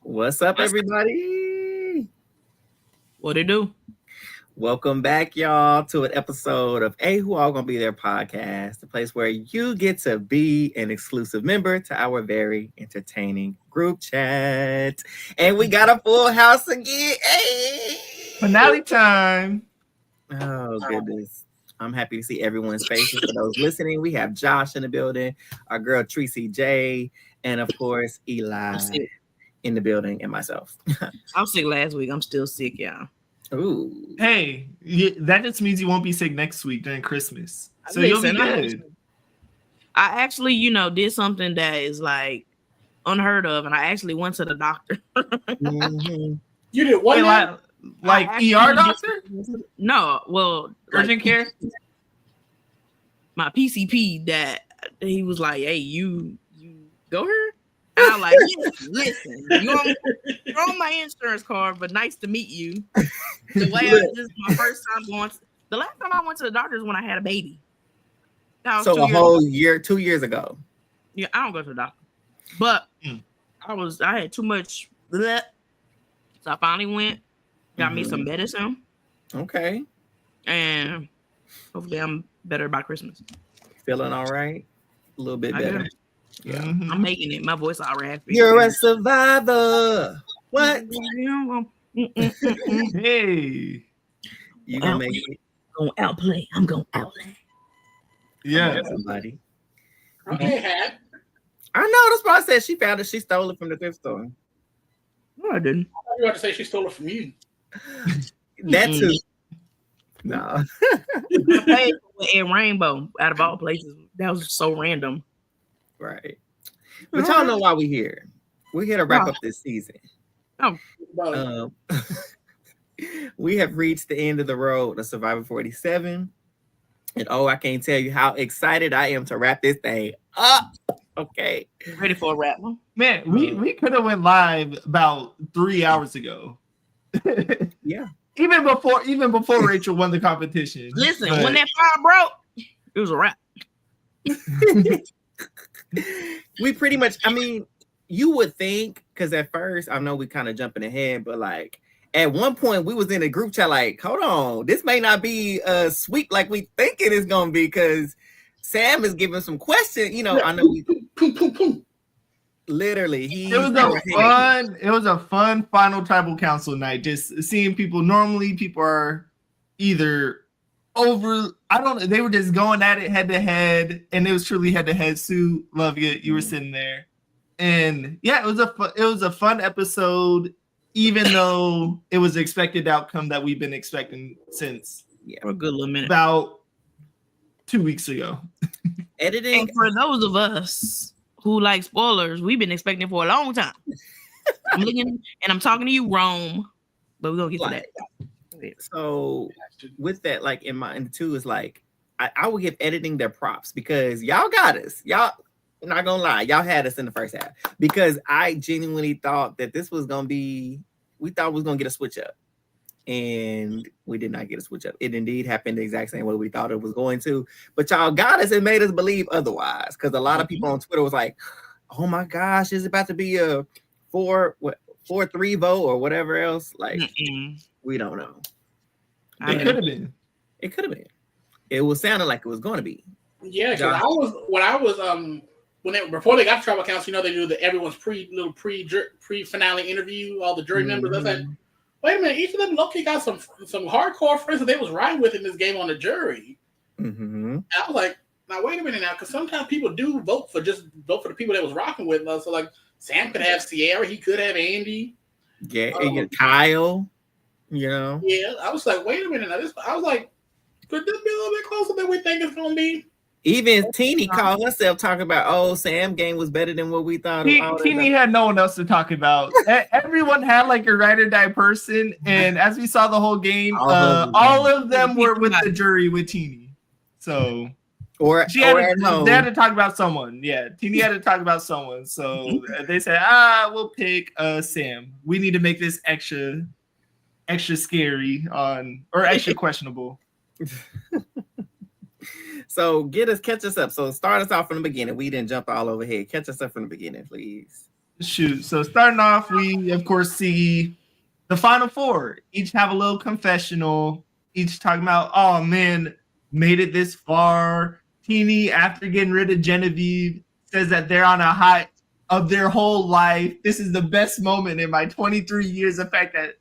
What's up, everybody? What it do? Welcome back, y'all, to an episode of Who All Gonna Be There podcast, the place where you get to be an exclusive member to our very entertaining group chat. And we got a full house again. Hey! Finale time. Oh, goodness. I'm happy to see everyone's faces. For those listening, we have Josh in the building, our girl Tracy J, and of course, Eli in the building, and myself. I was sick last week. I'm still sick, y'all. Ooh. Hey, that just means you won't be sick next week during Christmas. So Listen, you'll be good. I actually, did something that is like unheard of, and I actually went to the doctor. Mm-hmm. You did what? Wait, like ER doctor? No, well, Urgent care? My PCP, that he was like, "Hey, you go here." And I'm like, listen, you're on my insurance card, but nice to meet you. The way this is my first time going. The last time I went to the doctor is when I had a baby. So a whole year, 2 years ago. Yeah, I don't go to the doctor, but I had too much. Bleh. So I finally went, got me some medicine. Okay. And hopefully I'm better by Christmas. Feeling all right? A little bit better. Yeah. I'm making it. My voice already. You're a survivor. What? Hey. You gonna make it? Gonna outplay. I'm gonna outlay. Yeah. Somebody. Okay, hat. I know. That's why I said she found it. She stole it from the thrift store. No, I didn't. You about to say she stole it from you? That too. No. I paid for it in Rainbow out of all places. That was so random. Right. But y'all know why we're here. We're here to wrap up this season. We have reached the end of the road of Survivor 47. And I can't tell you how excited I am to wrap this thing up. Okay. Ready for a wrap? Man, we could have went live about 3 hours ago. Yeah. Even before Rachel won the competition. Listen, when that fire broke, it was a wrap. We pretty much, I mean, you would think, because at first, I know we kind of jumping ahead, but like at one point we was in a group chat like, hold on, this may not be a sweep like we think it is going to be, because Sam is giving some questions. I know we literally it was a fun final tribal council night. Just seeing people. Normally people are either over, I don't know, they were just going at it head to head, and it was truly head to head. Sue, love you were sitting there, and yeah, it was a fun episode, even though it was the expected outcome that we've been expecting since for a good little minute, about 2 weeks ago. Editing. And for those of us who like spoilers, we've been expecting it for a long time. I'm looking and I'm talking to you, Rome, but we're gonna get to that. So with that, like in mind too, is like I will give editing their props, because y'all got us. Y'all, I'm not gonna lie, y'all had us in the first half, because I genuinely thought that this was gonna be, we thought we was gonna get a switch up, and we did not get a switch up. It indeed happened the exact same way we thought it was going to, but y'all got us and made us believe otherwise, because a lot of people on Twitter was like, oh my gosh, is it about to be a 4-3 vote or whatever else? Like, we don't know. It could have been. It could have been. It was sounding like it was going to be. Yeah, because before they got tribal council, they do everyone's pre-finale interview, all the jury members. I was like, wait a minute, each of them low-key got some hardcore friends that they was riding with in this game on the jury. Mm-hmm. I was like, now wait a minute now, because sometimes people do vote for the people that was rocking with us. So like Sam could have Sierra, he could have Andy. Yeah, Kyle. Yeah, I was like, wait a minute now. I was like, could this be a little bit closer than we think it's gonna be? Even Teeny called herself talking about, oh, Sam game was better than what we thought. Teeny had no one else to talk about. Everyone had like a ride or die person, and as we saw the whole game, all of them were with the jury with Teeny. So they had to talk about someone. Yeah, Teeny had to talk about someone. So they said, we'll pick Sam. We need to make this extra scary or extra questionable. So catch us up. So start us off from the beginning. We didn't jump all over here. Catch us up from the beginning, please. Shoot. So starting off, we of course see the final four. Each have a little confessional. Each talking about, oh man, made it this far. Teeny, after getting rid of Genevieve, says that they're on a high of their whole life. This is the best moment in my 23 years. The fact that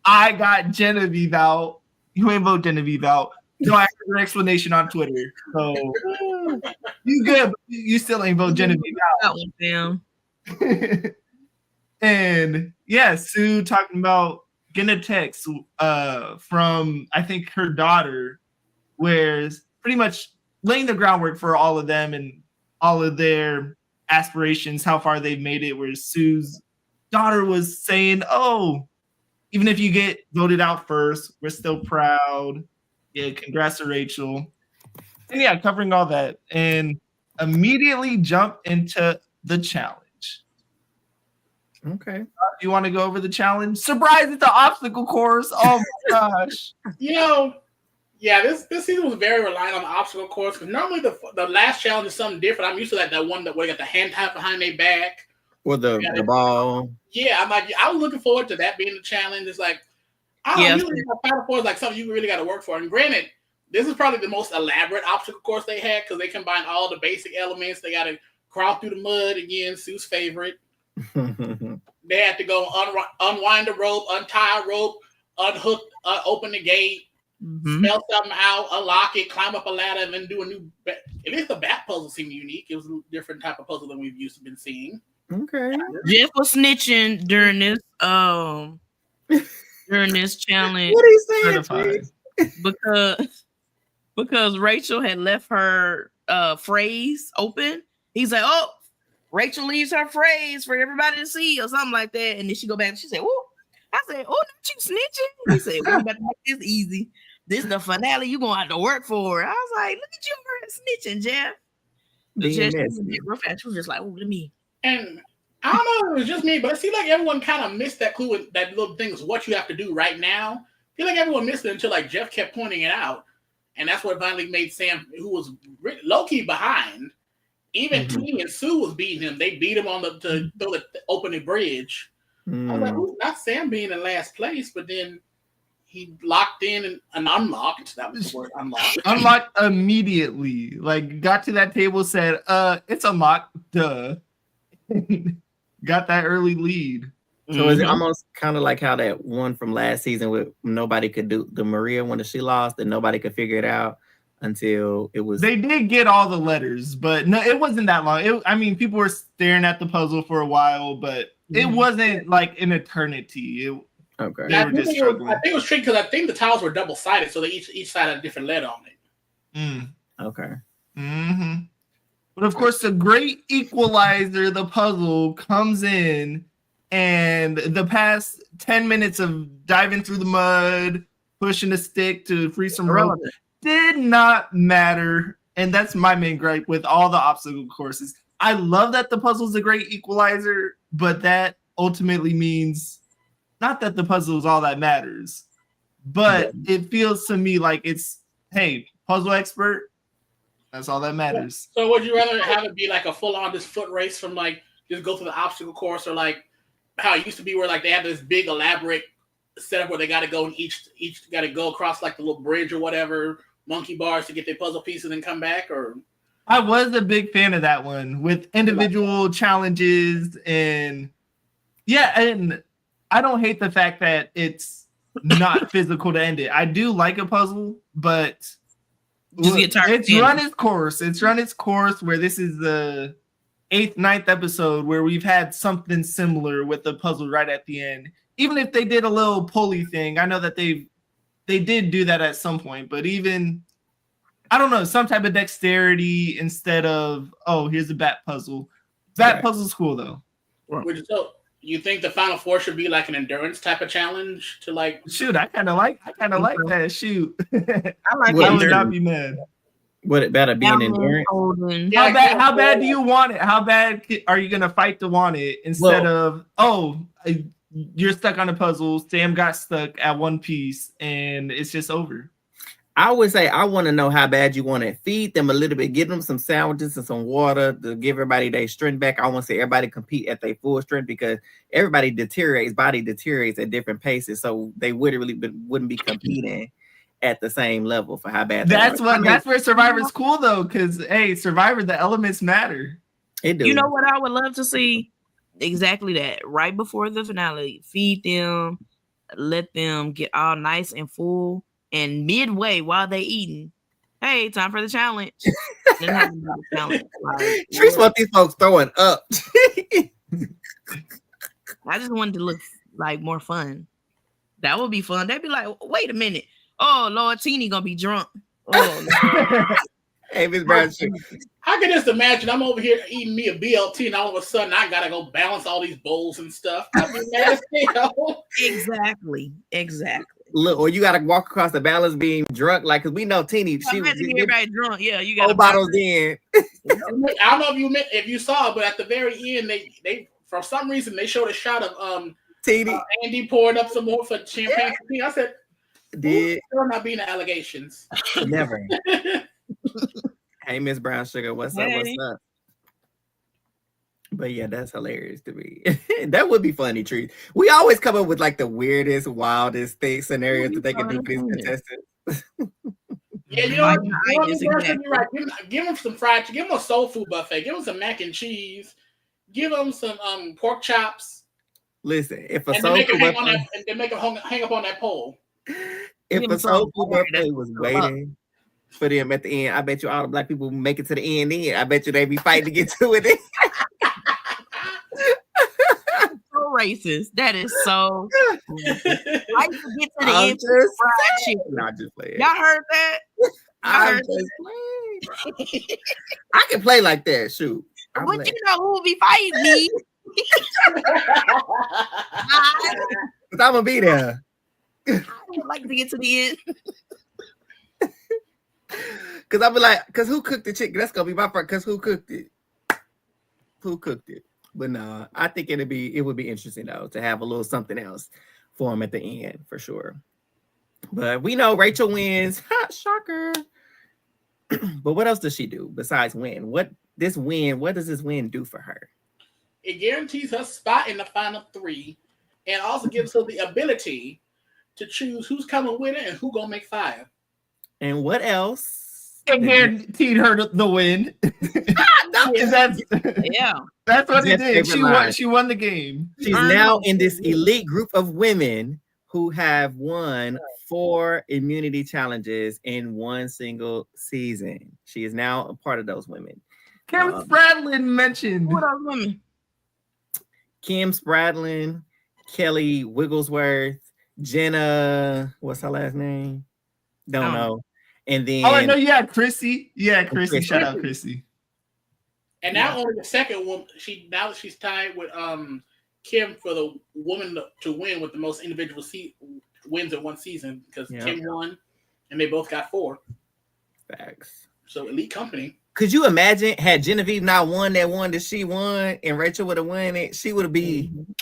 I got Genevieve out. You ain't vote Genevieve out. No, I heard your explanation on Twitter. So you good, but you still ain't vote Genevieve out. Down. And yeah, Sue talking about getting a text from I think her daughter, where pretty much laying the groundwork for all of them and all of their aspirations, how far they've made it, where Sue's daughter was saying, oh, even if you get voted out first, we're still proud. Yeah, congrats to Rachel. And yeah, covering all that and immediately jump into the challenge. Okay. Do you want to go over the challenge? Surprise, it's an obstacle course. Oh my gosh. Yeah, this season was very reliant on the obstacle course because normally the last challenge is something different. I'm used to that one where they got the hand tap behind their back. Or the ball. Yeah, I was looking forward to that being the challenge. It's like, I don't know, usually Final Four is like something you really got to work for. And granted, this is probably the most elaborate obstacle course they had because they combine all the basic elements. They got to crawl through the mud, again, Sue's favorite. They had to go unwind the rope, untie a rope, unhook, open the gate, spell something out, unlock it, climb up a ladder, and then do a new. At least the bat puzzle seemed unique. It was a different type of puzzle than we've used to been seeing. Okay. Jeff was snitching during this challenge. What are you saying? Because Rachel had left her phrase open. He's like, oh, Rachel leaves her phrase for everybody to see or something like that. And then she go back and she said, oh, I said, oh, not you snitching. He said, we're about to make this easy. This is the finale you're going to have to work for. I was like, look at you snitching, Jeff. She was just like, oh, let me. And I don't know if it was just me, but it seemed like everyone kind of missed that clue. That little thing is what you have to do right now. I feel like everyone missed it until like Jeff kept pointing it out. And that's what finally made Sam, who was low-key behind, even Teeny and Sue was beating him. They beat him to open the bridge. I was like, ooh, not Sam being in last place, but then he locked in and unlocked. That was the word, unlocked. Unlocked immediately. Like, got to that table, said, it's unlocked, duh. Got that early lead. So is it almost kind of like how that one from last season with nobody could do the Maria when she lost and nobody could figure it out until it was. They did get all the letters, but no, it wasn't that long. People were staring at the puzzle for a while, but it wasn't like an eternity. Okay. I think it was tricky because I think the tiles were double sided, so they each side had a different letter on it. Okay. But of course, the great equalizer, the puzzle comes in. And the past 10 minutes of diving through the mud, pushing a stick to free some rope did not matter. And that's my main gripe with all the obstacle courses. I love that the puzzle's a great equalizer, but that ultimately means not that the puzzle is all that matters. But it feels to me like it's, hey, puzzle expert, that's all that matters. So would you rather have it be like a full-on this foot race from like just go through the obstacle course, or like how it used to be where like they have this big elaborate setup where they got to go and each got to go across like the little bridge or whatever, monkey bars to get their puzzle pieces and come back? Or I was a big fan of that one with individual challenges and and I don't hate the fact that it's not physical to end it. I do like a puzzle, but it's run its course. It's run its course where this is the 8th, 9th episode where we've had something similar with the puzzle right at the end. Even if they did a little pulley thing, I know that they did do that at some point, but even, I don't know, some type of dexterity instead of, oh, here's a bat puzzle. Bat puzzle's cool though. So you think the Final Four should be like an endurance type of challenge to like? Shoot, I kind of like that. Shoot, I like I would not be mad. Would it better be an endurance? How bad do you want it? How bad are you gonna fight to want it instead of you're stuck on a puzzle? Sam got stuck at one piece and it's just over. I would say I want to know how bad you want it. Feed them a little bit. Give them some sandwiches and some water to give everybody their strength back. I want to say everybody compete at their full strength because everybody body deteriorates at different paces. So they wouldn't be competing at the same level for how bad that's where Survivor's cool though, because hey, Survivor, the elements matter. It do. You know what I would love to see? Exactly that. Right before the finale, feed them, let them get all nice and full. And midway while they eating, hey, time for the challenge. Then have them do the challenge. Like, Trees want these folks throwing up. I just wanted to look like more fun. That would be fun. They'd be like, wait a minute. Oh Lord, Teeny gonna be drunk. Oh hey, Miss Brown. I can just imagine I'm over here eating me a BLT, and all of a sudden I gotta go balance all these bowls and stuff. I'd be mad as hell. Exactly. Look, or you gotta walk across the balance beam drunk, like because we know Teeny. She was everybody drunk. Yeah, you got bottles in. I don't know if you saw, but at the very end, they for some reason they showed a shot of Teeny. Andy pouring up some more for champagne for me. I said, "Did still not being allegations? Never." Hey, Miss Brown Sugar, what's up? What's up? But yeah, that's hilarious to me. That would be funny, Trees. We always come up with like the weirdest, wildest scenarios that they can do for these contestants. Yeah, you know what? You're right. Give them some fried chicken. Give them a soul food buffet. Give them some mac and cheese. Give them some pork chops. Listen, if a and soul food buffet, and they make them hang up on that pole. If a soul food buffet was waiting for them at the end, I bet you all the black people make it to the end. I bet you they be fighting to get to it. So racist. That is so. I used to get to the end. Not just playing. Y'all heard that? I can play like that. Shoot. But you know who will be fighting me? I'm gonna be there. I would like to get to the end. Cause I'll be like, cause who cooked the chicken? That's gonna be my part. Cause who cooked it? Who cooked it? But no, I think it would be interesting though to have a little something else for him at the end for sure. But we know Rachel wins. Ha, shocker. But what else does she do besides win? What does this win do for her? It guarantees her spot in the final three, and also gives her the ability to choose who's coming with it and who gonna make fire. And what else? It guaranteed her the win. That's what it did. She won the game. She's now in this elite group of women who have won 4 immunity challenges in one single season. She is now a part of those women. Kim Spradlin mentioned. What are women? Kim Spradlin, Kelly Wigglesworth, Jenna, what's her last name? Don't know. And then I know you had Chrissy. Yeah, Chrissy. Shout out Chrissy. And not only the second one, now that she's tied with Kim for the woman to win with the most individual wins in one season because Kim won, and they both got 4. Facts. So elite company. Could you imagine had Genevieve not won that one that she won, and Rachel would have won it? She would have been.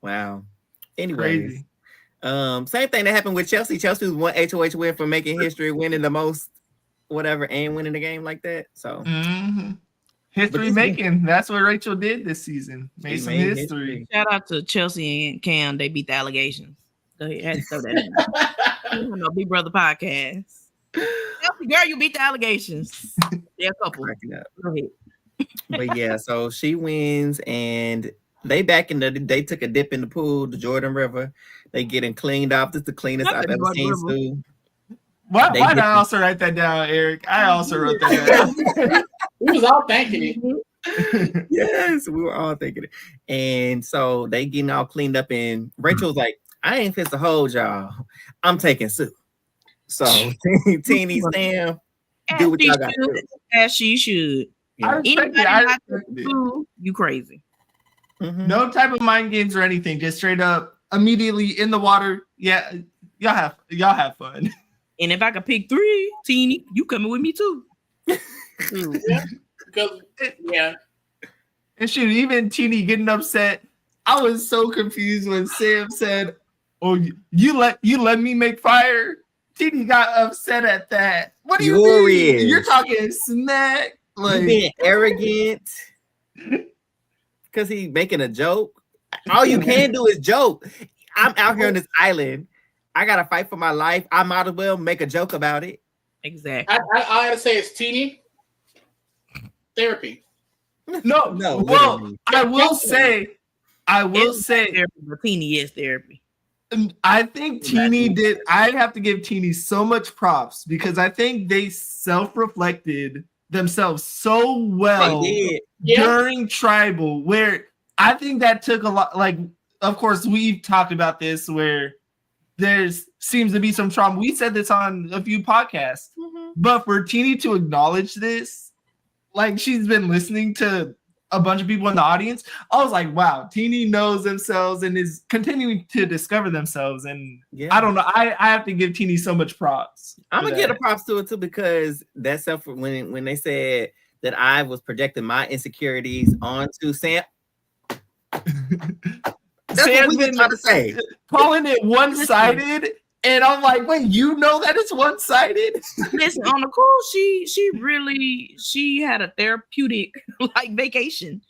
Wow. Anyways, same thing that happened with Chelsea. Chelsea was one HOH win for making history, winning the most, whatever, and winning the game like that. So history making. That's what Rachel did this season. Made some history. Shout out to Chelsea and Cam. They beat the allegations. Go ahead, had to throw that in. No Big Brother podcast. Chelsea, girl, you beat the allegations. Yeah, a couple. Go ahead. But yeah, so she wins, and they they took a dip in the pool, the Jordan River. They getting cleaned off. This is the cleanest I've ever seen. Sue. Why did I also write that down, Eric? I also wrote that down. We was all thinking it. Yes, we were all thinking it. And so they getting all cleaned up, and Rachel's like, I ain't fit to hold y'all. I'm taking Sue. So Teeny, Sam, do what y'all got to do. As she should. Yeah. You crazy. No type of mind games or anything. Just straight up, immediately in the water. Yeah, y'all have fun. And if I could pick 3, Teeny, you coming with me too. Yeah, because and shoot, even Teeny getting upset. I was so confused when Sam said, Oh, you let me make fire? Tini got upset at that. What do you mean? You're talking smack. Like, you being arrogant because he making a joke. All you can do is joke. I'm out here on this island. I gotta fight for my life. I might as well make a joke about it. Exactly. I gotta say it's Tini. Therapy. No. Well, I will say, Tini is therapy. I think Tini did. I'd have to give Tini so much props because I think they self-reflected themselves so well during Tribal, where I think that took a lot. Like, of course, we've talked about this where there's seems to be some trauma. We said this on a few podcasts, but for Tini to acknowledge this, like she's been listening to a bunch of people in the audience, I was like, wow, Tini knows themselves and is continuing to discover themselves. And I don't know, I have to give Tini so much props. I'm gonna give the props to it too, because that self when they said that I was projecting my insecurities onto Sam. That's Sam's been trying to say, calling it one-sided, and I'm like, wait, you know that it's one-sided? Listen, on the cool, she had a therapeutic like vacation.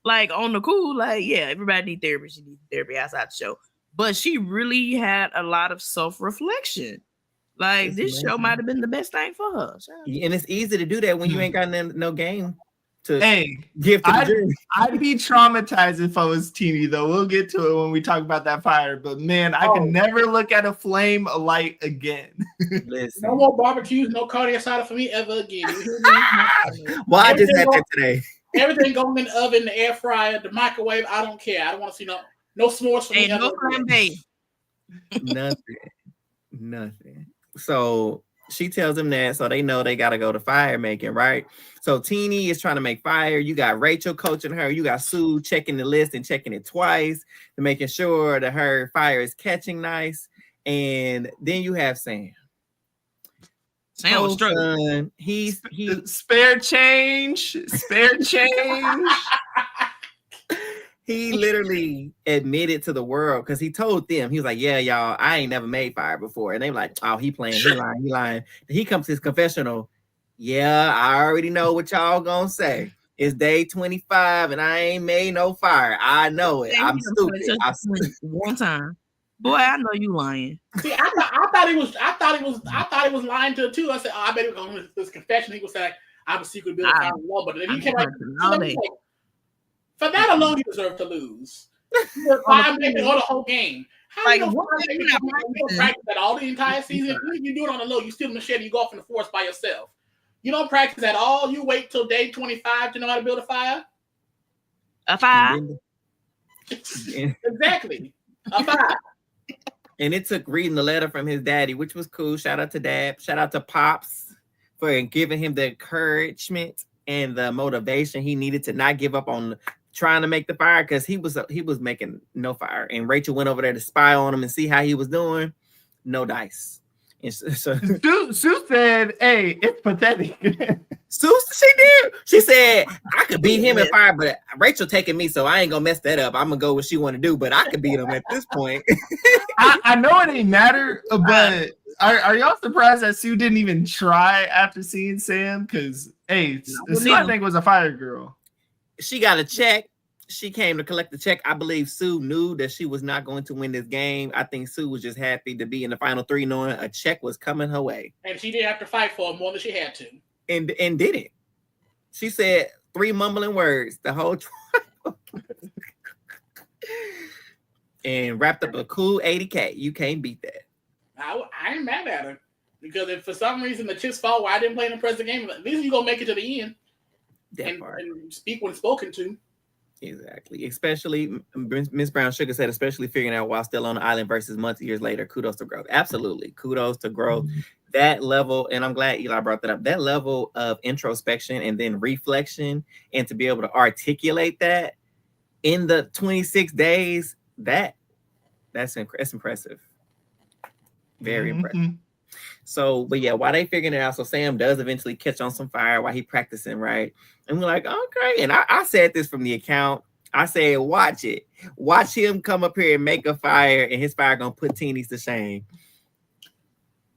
Like on the cool, like everybody needs therapy. She needs therapy outside the show, but she really had a lot of self-reflection. Like this show might have been the best thing for her. And it's easy to do that when you ain't got no game. Give to the jury. I'd be traumatized if I was Tini, though. We'll get to it when we talk about that fire. But man, I can never look at a flame alight again. Listen. No more barbecues, no cardiac cider for me ever again. You hear me? Well, I just had that today. Everything going in the oven, the air fryer, the microwave. I don't care. I don't want to see no s'mores for me. No flambe. Nothing. So she tells them that, so they know they got to go to fire making, right? So Tini is trying to make fire. You got Rachel coaching her. You got Sue checking the list and checking it twice to making sure that her fire is catching nice. And then you have Sam. Sam was struggling. He's spare change. He literally admitted to the world because he told them, he was like, yeah, y'all, I ain't never made fire before. And they were like, oh, he playing, he lying. He comes to his confessional. Yeah, I already know what y'all gonna say. It's day 25 and I ain't made no fire. I know it. I'm stupid. One time. Boy, I know you lying. See, I thought he was lying to it too. I said, oh, I bet he was going this confession. He was saying, I'm a secret builder of law, but then he came like, for that alone, you deserve to lose. You were 5 minutes or the whole game. How you don't practice that all the entire season? You do it on the low. You steal the machete. You go off in the forest by yourself. You don't practice at all. You wait till day 25 to know how to build a fire. A fire. Exactly. A fire. And it took reading the letter from his daddy, which was cool. Shout out to Dad. Shout out to Pops for giving him the encouragement and the motivation he needed to not give up on trying to make the fire, because he was making no fire. And Rachel went over there to spy on him and see how he was doing. No dice. And so Sue said, hey, it's pathetic. She did. She said, I could beat him in fire, but Rachel taking me, so I ain't gonna mess that up. I'm gonna go what she want to do, but I could beat him at this point. I know it ain't matter, but are y'all surprised that Sue didn't even try after seeing Sam? Because Sue, I think, was a fire girl. She got a check. She came to collect the check. I believe Sue knew that she was not going to win this game. I think Sue was just happy to be in the final 3, knowing a check was coming her way. And she did have to fight for it more than she had to. And did it. She said 3 mumbling words the whole trial. And wrapped up a cool 80K. You can't beat that. I ain't mad at her. Because if for some reason the chips fall where I didn't play in the present game, at least you're going to make it to the end. And speak when spoken to. Exactly. Especially Miss Brown Sugar said, especially figuring out while still on the island versus months, years later. Kudos to growth. Absolutely. Kudos to growth. That level, and I'm glad Eli brought that up, that level of introspection and then reflection, and to be able to articulate that in the 26 days, that's impressive. Very impressive. So, but yeah, while they figuring it out, so Sam does eventually catch on some fire while he practicing, right? And we're like, okay. And I said this from the account. I said, watch it. Watch him come up here and make a fire, and his fire gonna put teenies to shame.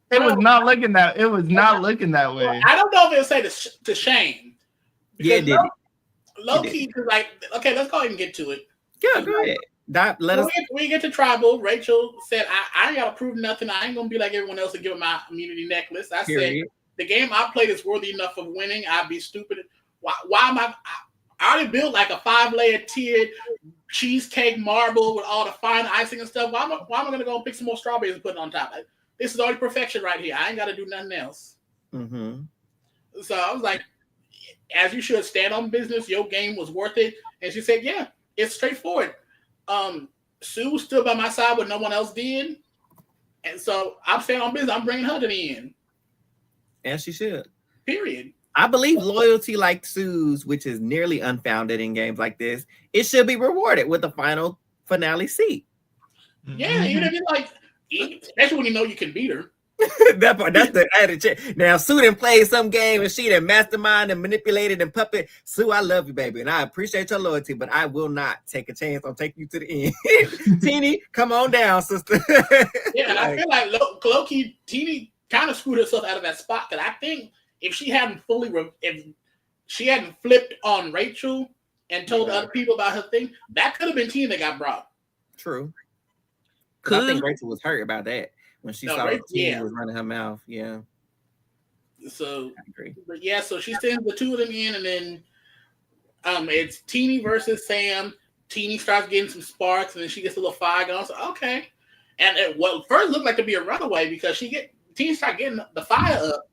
It was not looking that. It was not looking that way. I don't know if it'll say to shame. Yeah, it did. Low key, like, okay, let's go ahead and get to it. Yeah, go ahead. Let us. We get to tribal. Rachel said, I ain't gotta prove nothing. I ain't gonna be like everyone else and give him my immunity necklace. I said, the game I played is worthy enough of winning. I'd be stupid. Why am I already built like a 5-layer tiered cheesecake marble with all the fine icing and stuff. Why am I gonna go and pick some more strawberries and put it on top? Like, this is already perfection right here. I ain't gotta do nothing else. Mm-hmm. So I was like, as you should, stand on business. Your game was worth it. And she said, yeah, it's straightforward. Sue stood by my side when no one else did. And so I'm staying on business. I'm bringing her to the end. As she should. Period. I believe loyalty like Sue's, which is nearly unfounded in games like this, it should be rewarded with a final finale seat. Yeah, even if you like, especially when you know you can beat her. That part, that's the attitude. Now, Sue done played some game and she done mastermind and manipulated and puppet. Sue, I love you, baby, and I appreciate your loyalty, but I will not take a chance on taking you to the end. Teeny, come on down, sister. Yeah, and I feel like low-key, Teeny kind of screwed herself out of that spot, because I think if she hadn't flipped on Rachel and told other people about her thing, that could have been Teeny that got brought. True. I think Rachel was hurt about that. When she saw Teeny was running her mouth, yeah. So, I agree. But yeah, so she sends the two of them in, and then it's Teeny versus Sam. Teeny starts getting some sparks, and then she gets a little fire going. So okay, and what first looked like to be a runaway, because Teeny started getting the fire up,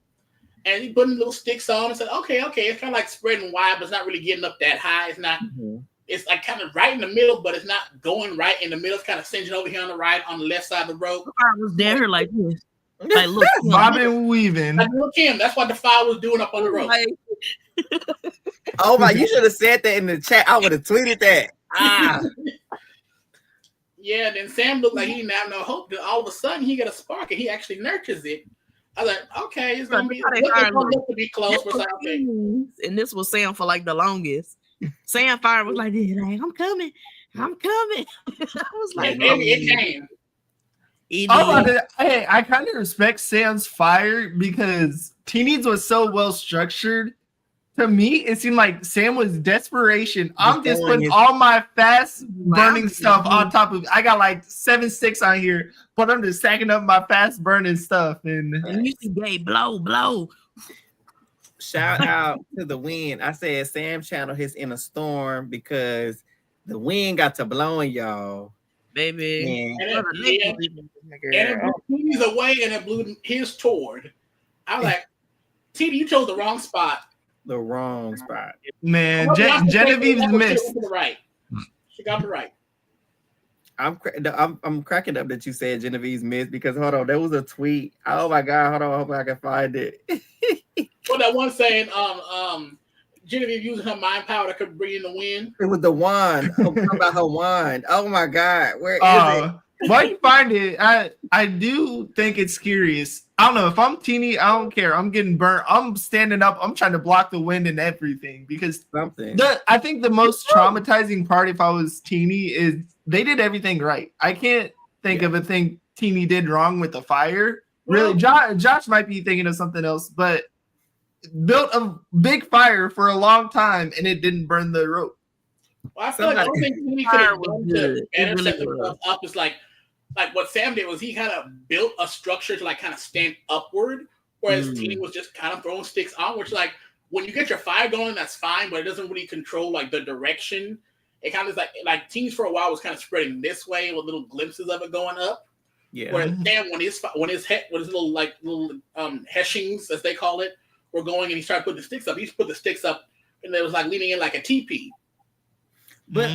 and he putting little sticks on and said, okay, it's kind of like spreading wide, but it's not really getting up that high. It's not. Mm-hmm. It's like kind of right in the middle, but it's not going right in the middle. It's kind of singeing over here on the right, on the left side of the rope. I was there like this. Like, look, bobbing, weaving. Like, look him. That's what the fire was doing up on the rope. Oh my! You should have said that in the chat. I would have tweeted that. Yeah. Then Sam looked like he didn't have no hope. Then all of a sudden he got a spark, and he actually nurtures it. I was like, okay, it's gonna be to be close. And this was Sam for like the longest. Sam Fire was like, I'm coming. I was like, it came. I kind of respect Sam's fire, because Teeny's was so well structured. To me, it seemed like Sam was desperation. I'm just putting all my fast burning stuff on top of it. I got like 7 sticks on here, but I'm just stacking up my fast burning stuff. And you see Gay blow. Shout out to the wind. I said Sam channeled his inner storm, because the wind got to blowing y'all. Baby. And it blew Teeny's away, and it blew his toward. I was like, Teeny, you chose the wrong spot. The wrong spot. Man, Genevieve's missed. She got the right. I'm cracking up that you said Genevieve's missed, because hold on, there was a tweet. Oh my god, hold on, I hope I can find it. Well, that one saying, Genevieve using her mind power that could bring in the wind. It was the wand. I'm talking about her wand. Oh my god, where is it? Why you find it? I do think it's curious. I don't know if I'm Teeny. I don't care. I'm getting burnt. I'm standing up. I'm trying to block the wind and everything, because I think the most traumatizing part, if I was Teeny, is they did everything right. I can't think of a thing Teeny did wrong with the fire. Really, Josh might be thinking of something else, but built a big fire for a long time and it didn't burn the rope. Well, I feel like the only thing Teeny could have done to better set themselves up is like what Sam did was he kind of built a structure to like kind of stand upward, whereas Teeny was just kind of throwing sticks on, which like when you get your fire going, that's fine, but it doesn't really control like the direction. It kind of is like Teeny's for a while was kind of spreading this way with little glimpses of it going up. Yeah. Whereas Sam, when his little heshings, as they call it, were going, and he started putting the sticks up. He put the sticks up, and it was like leaning in like a teepee. But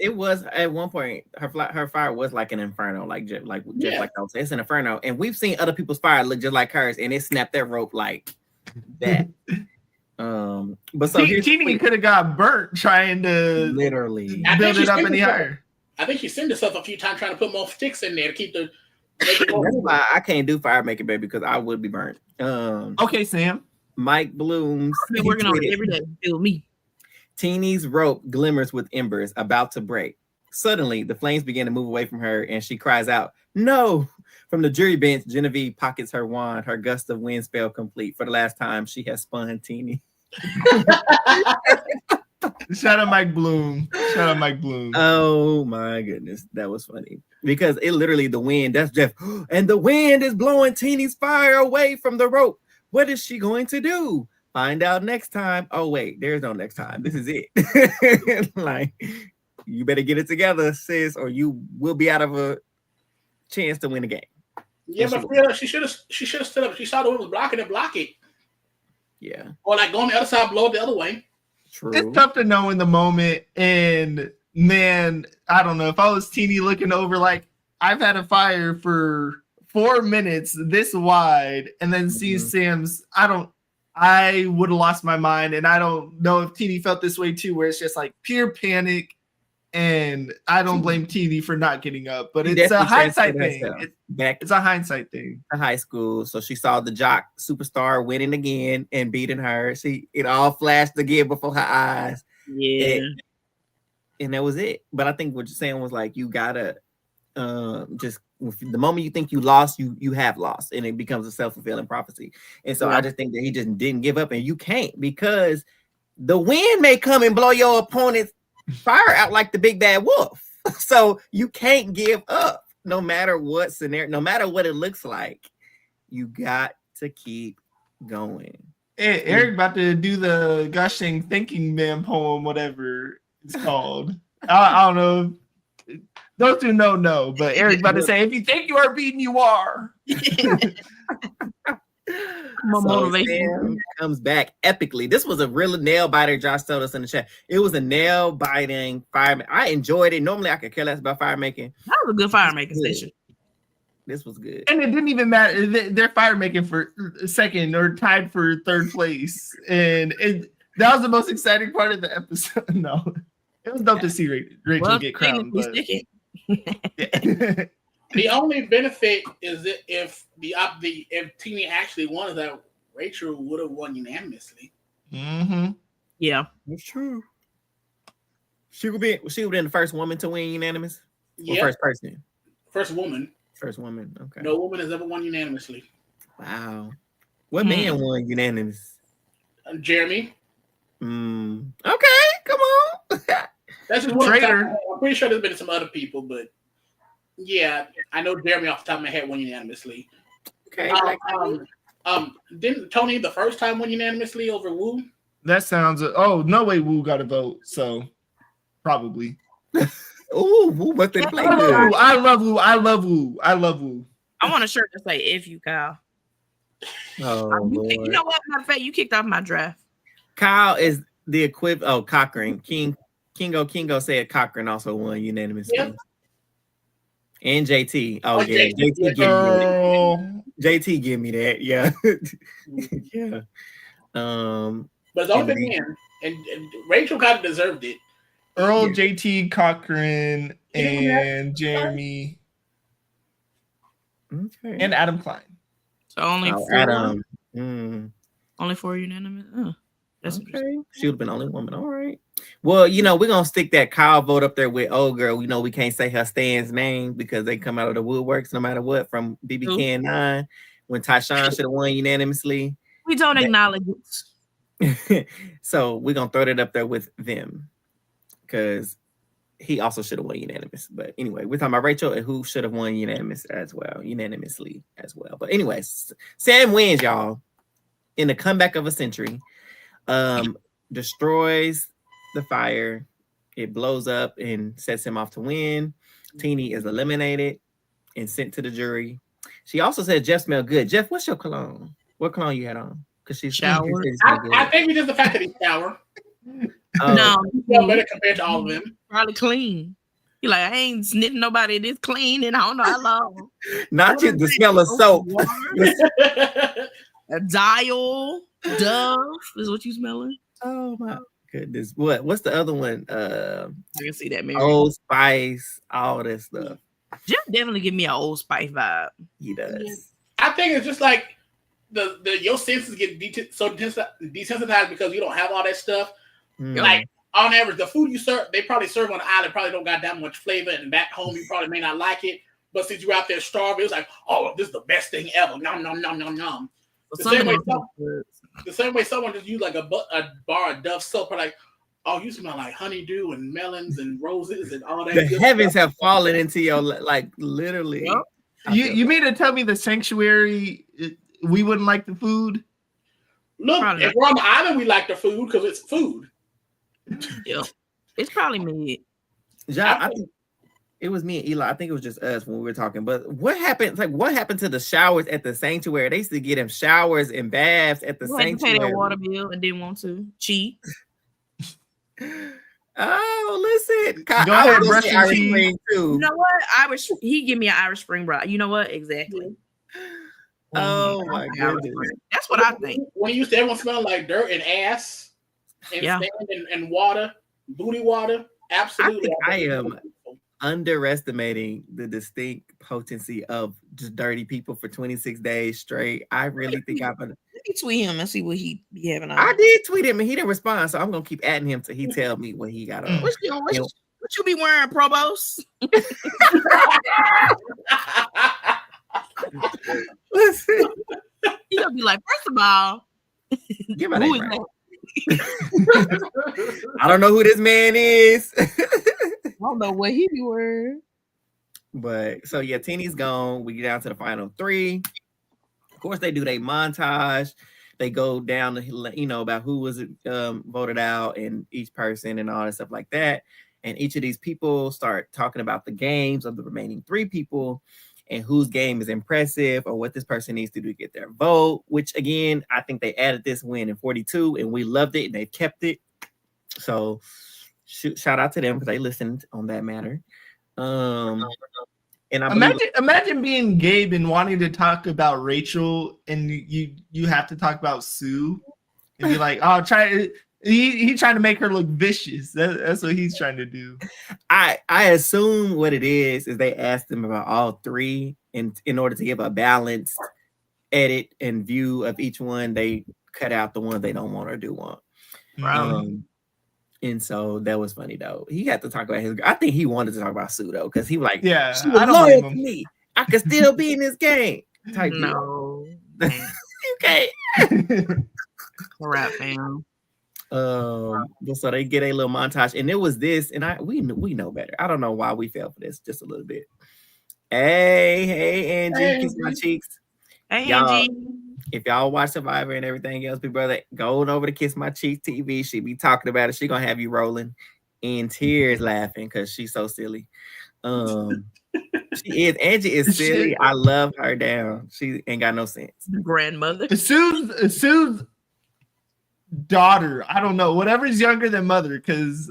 it was at one point her fire was like an inferno, just like I was saying, it's an inferno, and we've seen other people's fire look just like hers, and it snapped that rope like that. But so Teeny could have got burnt trying to literally build it up any higher. I think she sent herself a few times trying to put more sticks in there to keep the. That's why I can't do fire making, baby, because I would be burnt. Okay, Sam. Mike Blooms. I've been working on it every day. Feel me. Teeny's rope glimmers with embers, about to break. Suddenly, the flames begin to move away from her, and she cries out, "No!" From the jury bench, Genevieve pockets her wand, her gust of wind spell complete. For the last time, she has spun Teeny. Shout out Mike Bloom. Shout out Mike Bloom. Oh my goodness, that was funny. Because it literally, the wind, that's Jeff. And the wind is blowing Teeny's fire away from the rope. What is she going to do? Find out next time. Oh, wait, there's no next time. This is it. Like, you better get it together, sis, or you will be out of a chance to win the game. Yeah, but she should have stood up. She saw the one was blocking it, block it. Yeah. Or like go on the other side, blow it the other way. True. It's tough to know in the moment. And man, I don't know. If I was Teeny looking over, like, I've had a fire for 4 minutes this wide, and then see Sam's, I would have lost my mind. And I don't know if Teeny felt this way too, where it's just like pure panic. And I don't blame Teeny for not getting up, but it's a hindsight thing. It's a hindsight thing. To high school, so she saw the jock superstar winning again and beating her. It all flashed again before her eyes. Yeah, and that was it. But I think what you're saying was like you gotta just the moment you think you lost, you have lost, and it becomes a self-fulfilling prophecy. And so I just think that he just didn't give up, and you can't, because the wind may come and blow your opponent's fire out like the big bad wolf. So you can't give up no matter what scenario, no matter what it looks like. You got to keep going. Hey, Eric about to do the gushing thinking man poem, whatever it's called. I don't know. Those two no, but Eric about to say, if you think you are beaten, you are. Motivation comes back epically. This was a real nail biter. Josh told us in the chat. It was a nail biting fire. I enjoyed it. Normally I could care less about fire making. That was a good fire making session. This was good. And it didn't even matter. They're fire making for second or tied for third place. And that was the most exciting part of the episode. No, it was dope to see Rachel get crowned. But... yeah. The only benefit is that if Teeny actually won, is that Rachel would have won unanimously. Mm-hmm. Yeah, that's true. She would be the first woman to win unanimous. Yeah, first person. First woman. First woman. Okay. No woman has ever won unanimously. Wow. What man won unanimous? Jeremy. Okay, come on. That's just one traitor. I'm pretty sure there's been some other people, but. Yeah, I know Jeremy off the top of my head won unanimously. Okay. Didn't Tony the first time win unanimously over Wu? That sounds. Oh, no way Wu got a vote, so probably. Oh, Wu must have played good. I love Wu. I want a shirt to say "If you, Kyle." Oh, you know what? Matter of fact, you kicked off my draft. Kyle is the equivalent. Oh, Cochran. Kingo said Cochran also won unanimously. Yep. And JT. Oh, yeah. JT give me that. Yeah. Yeah. But it's all been men. And Rachel kind of deserved it. Earl, JT, Cochran, and Jeremy. Okay. And Adam Klein. So only 4. Adam. Only 4 unanimous. Oh, that's okay. She would have been the only woman. All right. Well, we're going to stick that Kyle vote up there with old girl. We can't say her stand's name because they come out of the woodworks no matter what, from BB Can 9 when Tyshawn should have won unanimously. We don't acknowledge it. So we're going to throw that up there with them because he also should have won unanimous. But anyway, we're talking about Rachel and who should have won unanimously as well. But anyways, Sam wins, y'all, in the comeback of a century. Destroys the fire, it blows up and sets him off to win. Teeny is eliminated and sent to the jury. She also said Jeff smelled good. Jeff, what's your cologne? What cologne you had on? Because she's showered. I think it's just the fact that he showered. No, he smelled better compared to all of them. Probably clean. You're like, I ain't sniffing nobody this clean and I don't know how long. Not just the smell of soap. A dial, Dove is what you smelling. Oh my goodness. What's the other one? I can see that, Mary. Old Spice, all that stuff. Jeff definitely give me an Old Spice vibe. He does. Yeah. I think it's just like your senses get so desensitized because you don't have all that stuff. Like on average, the food you serve, they probably serve on the island, probably don't got that much flavor, and back home you probably may not like it. But since you're out there starving, it's like, oh, this is the best thing ever. Nom nom nom nom nom. The same way someone just used like a bar of Dove soap, or like, oh, you smell like honeydew and melons and roses and all that. The heavens have fallen into your like literally. Yep. You mean to tell me the sanctuary? We wouldn't like the food? Look, Probably. if we're on the island, we like the food because it's food. Yeah, it's probably mid. John, I think it was me and Eli. I think it was just us when we were talking. But what happened? Like, what happened to the showers at the sanctuary? They used to get them showers and baths at the You had to sanctuary. pay their water bill and didn't want to cheat. Oh, listen. Go ahead, brush your Irish teeth. Spring too. You know what? He give me an Irish Spring bride. You know what? Exactly. Oh my goodness. That's what I think. When you used to everyone smell like dirt and ass and Yeah. sand and water, booty water. Absolutely. I am underestimating the distinct potency of just dirty people for 26 days straight. I really think I'm gonna. Let me tweet him and see what he be having on. I did tweet him and he didn't respond, so I'm gonna keep adding him till he tell me what he got on. What you be wearing, Provost? Listen, He gonna be like, first of all, give my who name is right. that? I don't know who this man is. I don't know what he be wearing. But so yeah, Teeny's gone. We get down to the final three. Of course, they do their montage. They go down to about who was voted out and each person and all that stuff like that. And each of these people start talking about the games of the remaining three people and whose game is impressive or what this person needs to do to get their vote. Which again, I think they added this win in 42 and we loved it and they kept it. So shout out to them because they listened on that matter. And imagine being Gabe and wanting to talk about Rachel, and you have to talk about Sue, and be like, "Oh, he's trying to make her look vicious." That's what he's trying to do. I assume what it is they asked them about all three, and in order to give a balanced edit and view of each one, they cut out the one they don't want or do want. And so that was funny though. He had to talk about his. I think he wanted to talk about Sue though, because he was like, "Yeah, she was I don't loyal blame to him. me. I could still be in this game." Type No, you can't. rap fam. So they get a little montage, and it was this, and we know better. I don't know why we fell for this just a little bit. Hey, Angie, kiss my cheeks. Hey, Y'all, Angie. if y'all watch Survivor and everything else, big brother, going over to Kiss My Cheeks TV. She be talking about it. She gonna have you rolling in tears laughing because she's so silly. She is. Angie is silly. I love her down. She ain't got no sense. Grandmother. Sue's daughter. I don't know. Whatever's younger than mother, because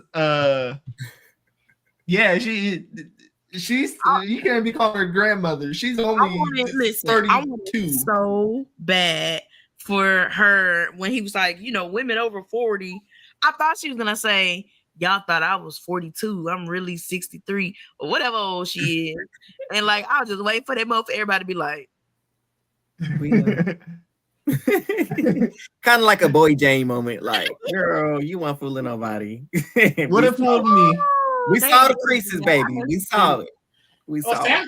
yeah, she's you can't be calling her grandmother. She's only 32. I wanted so bad for her when he was like, women over 40. I thought she was gonna say, y'all thought I was 42. I'm really 63 or whatever old she is. And like, I'll just wait for that month for everybody to be like, kind of like a Boy Jane moment. Like, girl, you weren't fooling nobody. What if fooled me? We saw the creases, baby. We saw it.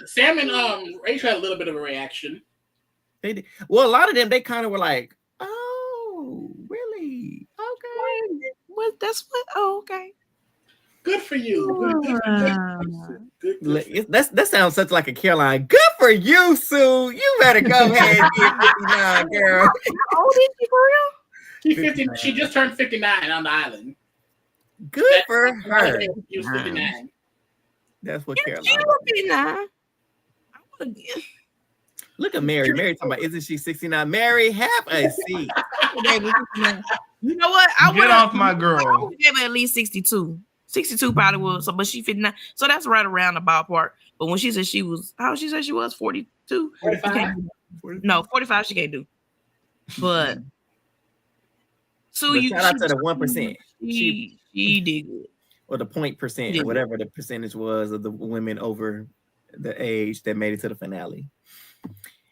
Sam and Rachel had a little bit of a reaction. They did. Well, a lot of them, they kind of were like, "Oh, really? Okay, what? That's what? Oh, okay. Good for you. Good. That sounds such like a Caroline. Good for you, Sue. You better go ahead and get 59, girl. How old is she for real? She just turned 59 on the island. Good for her. She was 59. That's what Caroline. She was 59. Look at Mary. Mary talking about, isn't she 69? Mary, have a seat. You know what? Get off my girl. I would give her at least 62. 62 probably was, but she 59. So that's right around the ballpark. But when she said she was, how she said she was 42? 45? No, 45 she can't do. But so shout out to the 1%. She did good. Or the 0.%, or whatever the percentage was of the women over the age that made it to the finale.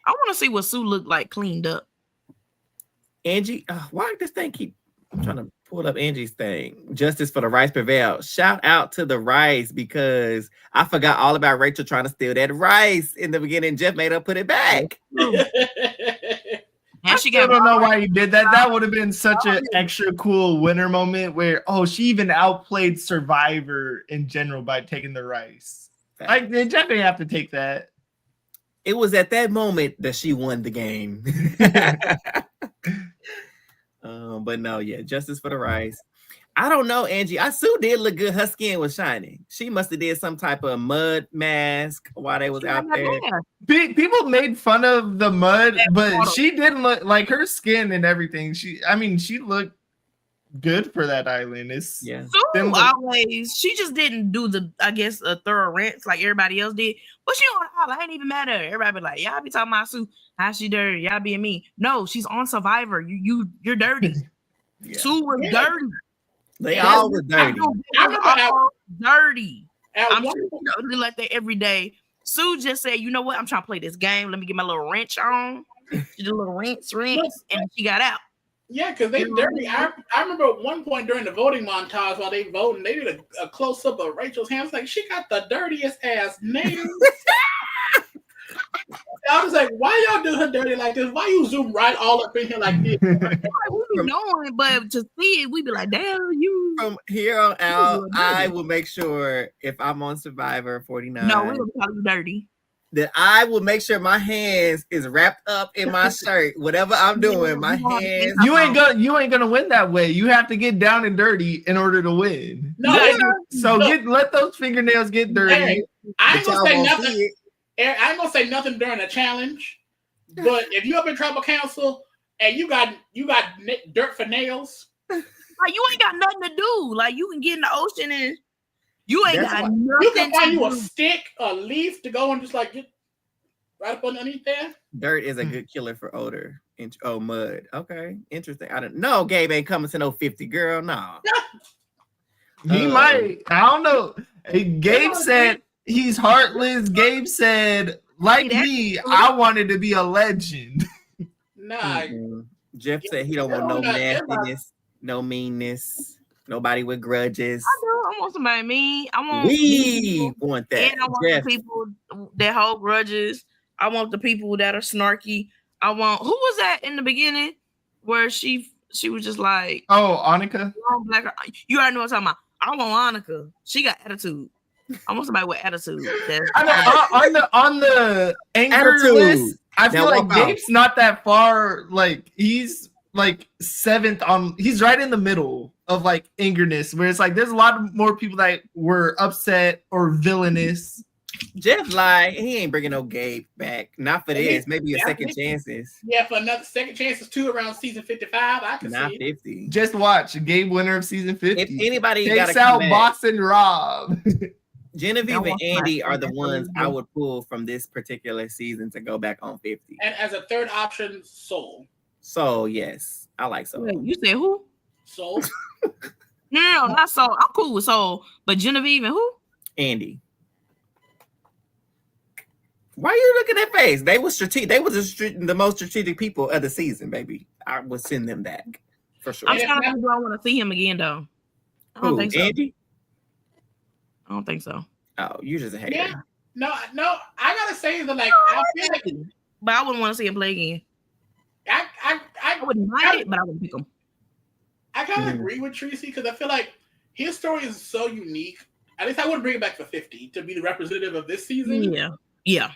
I want to see what Sue looked like cleaned up. Angie, why does this thing keep? I'm trying to pulled up Angie's thing. Justice for the rice prevailed. Shout out to the rice because I forgot all about Rachel trying to steal that rice in the beginning. Jeff made her put it back. And I still don't know why he did that. That would have been such an extra cool winner moment where, she even outplayed Survivor in general by taking the rice. Like, they definitely have to take that. It was at that moment that she won the game. But no, yeah, justice for the rice. I don't know, Angie. Sue did look good. Her skin was shining. She must have did some type of mud mask while they was out there. People made fun of the mud, but she didn't look like her skin and everything. She looked good for that island. Sue always, she just didn't do a thorough rinse like everybody else did. But she on holler, I ain't even mad at her. Everybody be like, y'all be talking about Sue, how she dirty, y'all being mean. No, she's on Survivor. You're dirty. Yeah. Sue was dirty. They all were dirty. Dirty. I'm sure they like that every day. Sue just said, you know what? I'm trying to play this game. Let me get my little wrench on. She did a little rinse, and she got out. Yeah, because they dirty. I remember at one point during the voting montage while they voting, they did a close up of Rachel's hands. Like, she got the dirtiest ass nails. I was like, why y'all do her dirty like this? Why you zoom right all up in here like this? We be knowing, but to see it, we be like, damn, you. From here on out, I will make sure if I'm on Survivor 49. No, we don't call you dirty. That I will make sure my hands is wrapped up in my shirt. Whatever I'm doing, my hands. You ain't gonna win that way. You have to get down and dirty in order to win. Let those fingernails get dirty. Hey, I ain't gonna say nothing. I ain't gonna say nothing during a challenge. But if you up in tribal council and you got dirt for nails, like you ain't got nothing to do. Like you can get in the ocean and you ain't got nothing. You can find you a stick, a leaf to go and just like get right up underneath there. Dirt is a good killer for odor. Mud. Okay, interesting. I don't know. Gabe ain't coming to no 50, girl. No. He might. I don't know. Gabe said he's heartless. Gabe said, like me, I wanted to be a legend. Nah. Jeff said he don't want no nastiness, no meanness, nobody with grudges. I want somebody mean. We want that. And I want the people that hold grudges. I want the people that are snarky. I want who was that in the beginning where she was just like, Annika. You already know what I'm talking about. I want Annika. She got attitude. I want somebody with attitude. On the anger list, I feel like Gabe's not that far. Like he's like 7th on. He's right in the middle of like angerness, where it's like there's a lot more people that were upset or villainous. Jeff lied. He ain't bringing no Gabe back. Not for this. Maybe a second chances. Yeah, for another second chances too around season 55. I can not see 50. Just watch Gabe winner of season 50. If anybody takes out Boston Rob. Genevieve and Andy are the ones I would pull from this particular season to go back on 50. And as a third option, Soul. Soul, yes. I like Soul. Wait, you said who? Soul. No, not Soul. I'm cool with Soul. But Genevieve and who? Andy. Why are you looking at face? They were strategic. They were the most strategic people of the season, baby. I would send them back for sure. I'm trying to think, do I want to see him again though? I don't think so. Andy? I don't think so. Oh, you're just a hater. Yeah. No. I gotta say that, like, I feel like, but I wouldn't want to see him play again. I wouldn't mind it, but I wouldn't pick him. I kind of agree with Tracy because I feel like his story is so unique. At least I wouldn't bring it back for 50 to be the representative of this season. Yeah.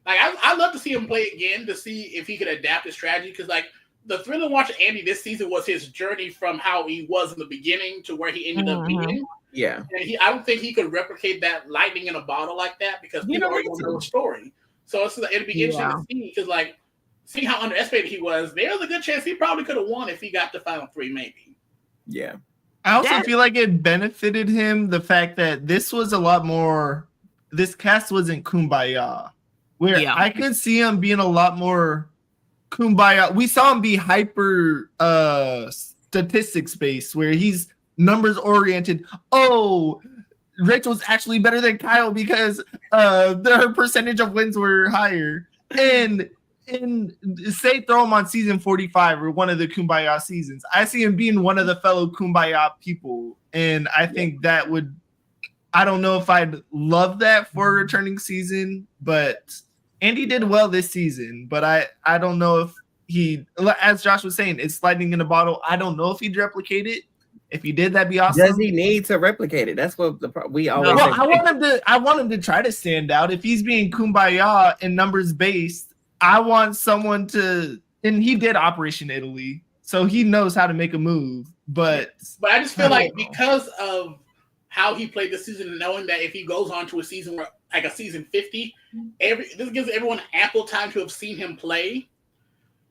Like I'd love to see him play again to see if he could adapt his strategy because like the thrill of watching Andy this season was his journey from how he was in the beginning to where he ended up being. Yeah. And I don't think he could replicate that lightning in a bottle like that because people already know the story. So it'd be interesting to see because like see how underestimated he was. There's a good chance he probably could have won if he got to final 3 maybe. Yeah. I also feel like it benefited him the fact that this was a lot more. This cast wasn't kumbaya, where I could see him being a lot more kumbaya. We saw him be hyper statistics based, where he's numbers oriented. Oh, Rachel's actually better than Kyle because her percentage of wins were higher. And in say throw him on season 45 or one of the Kumbaya seasons. I see him being one of the fellow Kumbaya people, and I think that would. I don't know if I'd love that for a returning season, but Andy did well this season. But I don't know if he, as Josh was saying, it's lightning in a bottle. I don't know if he'd replicate it. If he did, that'd be awesome. Does he need to replicate it? That's what we always. Well, I want him to try to stand out. If he's being Kumbaya and numbers based, I want someone to. And he did Operation Italy, so he knows how to make a move. But I just feel like because of how he played this season, and knowing that if he goes on to a season where like a season 50, this gives everyone ample time to have seen him play.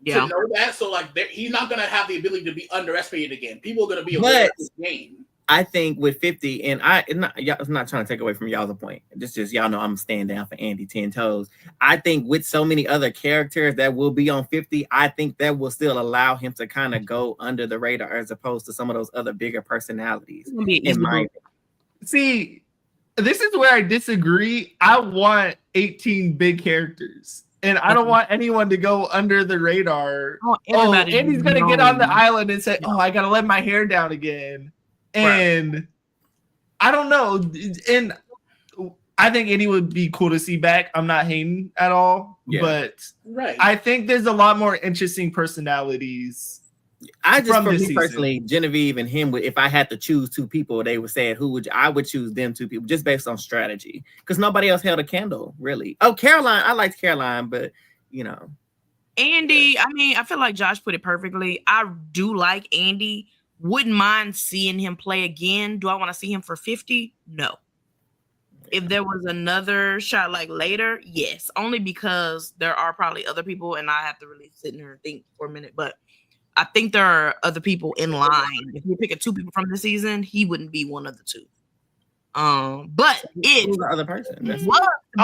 To know that, so like he's not gonna have the ability to be underestimated again. People are gonna be aware of this game. I think with 50, and I'm not trying to take away from y'all's point. Just y'all know I'm staying down for Andy 10 toes. I think with so many other characters that will be on 50, I think that will still allow him to kind of go under the radar as opposed to some of those other bigger personalities. In my see, this is where I disagree. I want 18 big characters. And I don't want anyone to go under the radar. Andy's going to get on the island and say, I got to let my hair down again. And I don't know. And I think Andy would be cool to see back. I'm not hating at all. Yeah. But I think there's a lot more interesting personalities. I just, for me personally, Genevieve and him, if I had to choose two people, they would say I would choose them two people just based on strategy because nobody else held a candle really. Oh, Caroline, I liked Caroline, but Andy. I mean, I feel like Josh put it perfectly. I do like Andy. Wouldn't mind seeing him play again. Do I want to see him for 50? No. If there was another shot like later, yes, only because there are probably other people, and I have to really sit in here and think for a minute, but. I think there are other people in line. If you pick two people from the season, he wouldn't be one of the two. But if the other person, I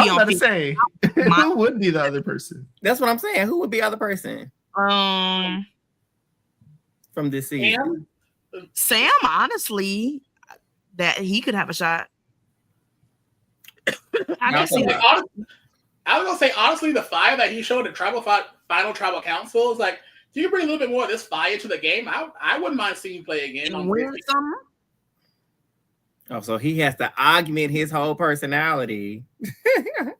was about to say, who would be the other person? That's what I'm saying. Who would be the other person? From this season, Sam. Honestly, that he could have a shot. I was gonna say honestly, the fire that he showed at Final Tribal Council is like. If you bring a little bit more of this fire to the game, I wouldn't mind seeing you play again. So he has to augment his whole personality to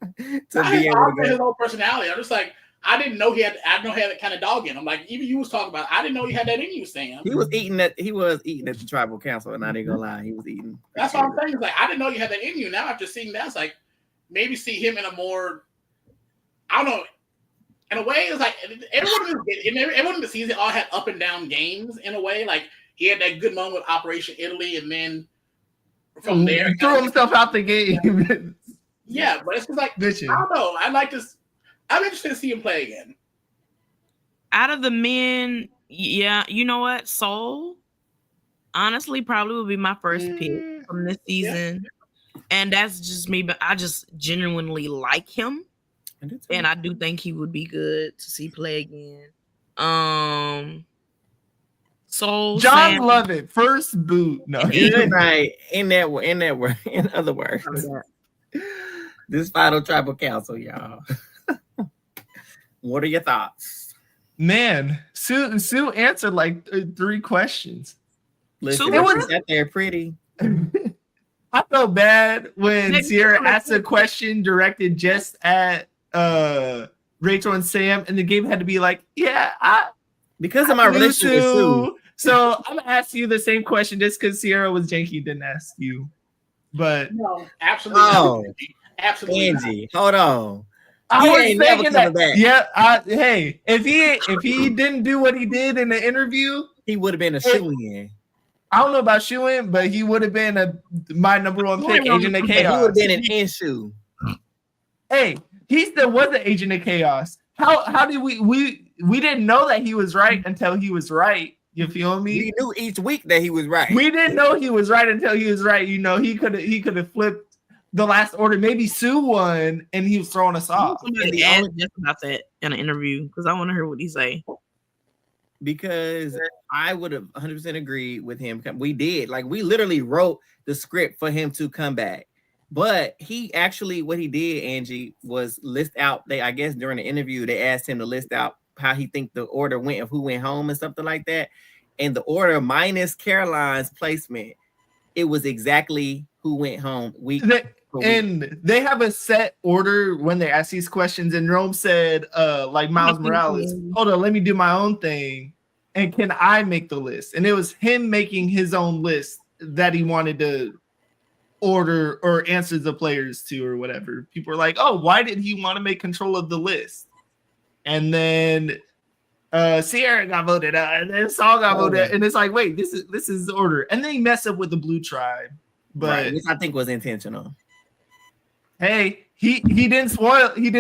be able to his whole personality. I'm just like, I didn't know he had that kind of dog in him. Like even you was talking about, I didn't know you had that in you, Sam. He was eating at the tribal council, and I ain't gonna lie, he was eating. That's what I'm saying. It's like I didn't know you had that in you. Now after seeing that, it's like maybe see him in a more, I don't know. In a way, it's like everyone in the season all had up and down games. In a way, like he had that good moment with Operation Italy, and then from there he threw himself out the game. Yeah, but it's just like I don't know. I'm interested to see him play again. Out of the men, yeah, you know what? Soul, honestly, probably would be my first pick from this season, and that's just me. But I just genuinely like him. And I do think he would be good to see play again. So John Lovett, first boot. No, right. In other words, this Final Tribal Council, y'all. What are your thoughts? Man, Sue answered like 3 questions. Listen, it was that they're pretty. I felt bad when Sierra asked a question directed just at Rachel and Sam, and the game had to be like, because of my relationship with Sue. So I'm gonna ask you the same question just because Sierra was janky, didn't ask you. But no, absolutely, absolutely. Angie, hold on. I was thinking that. Yeah, hey, if he didn't do what he did in the interview, he would have been a shoe-in. I don't know about shoe-in, but he would have been my number 1 pick, Agent of Chaos. He would have been an in-shoe. Hey. He still was an Agent of Chaos. How did we didn't know that he was right until he was right. You feel me? We knew each week that he was right. We didn't know he was right until he was right. You know, he could have flipped the last order. Maybe Sue won and he was throwing us off. Just about that in an interview because I want to hear what he say. Because I would have 100% agreed with him. We did. Like we literally wrote the script for him to come back. But he actually, what he did, Angie, was list out. I guess during the interview, they asked him to list out how he think the order went of who went home and something like that. And the order minus Caroline's placement, it was exactly who went home week. And they have a set order when they ask these questions. And Rome said, like Miles Morales, hold on, let me do my own thing. And can I make the list? And it was him making his own list that he wanted to order or answer the players to or whatever. People are like, oh, why did he want to make control of the list? And then Sierra got voted out, and then Saul got voted out, and it's like, wait, this is the order. And then he messed up with the blue tribe, but right, which I think was intentional. Hey, he didn't spoil. He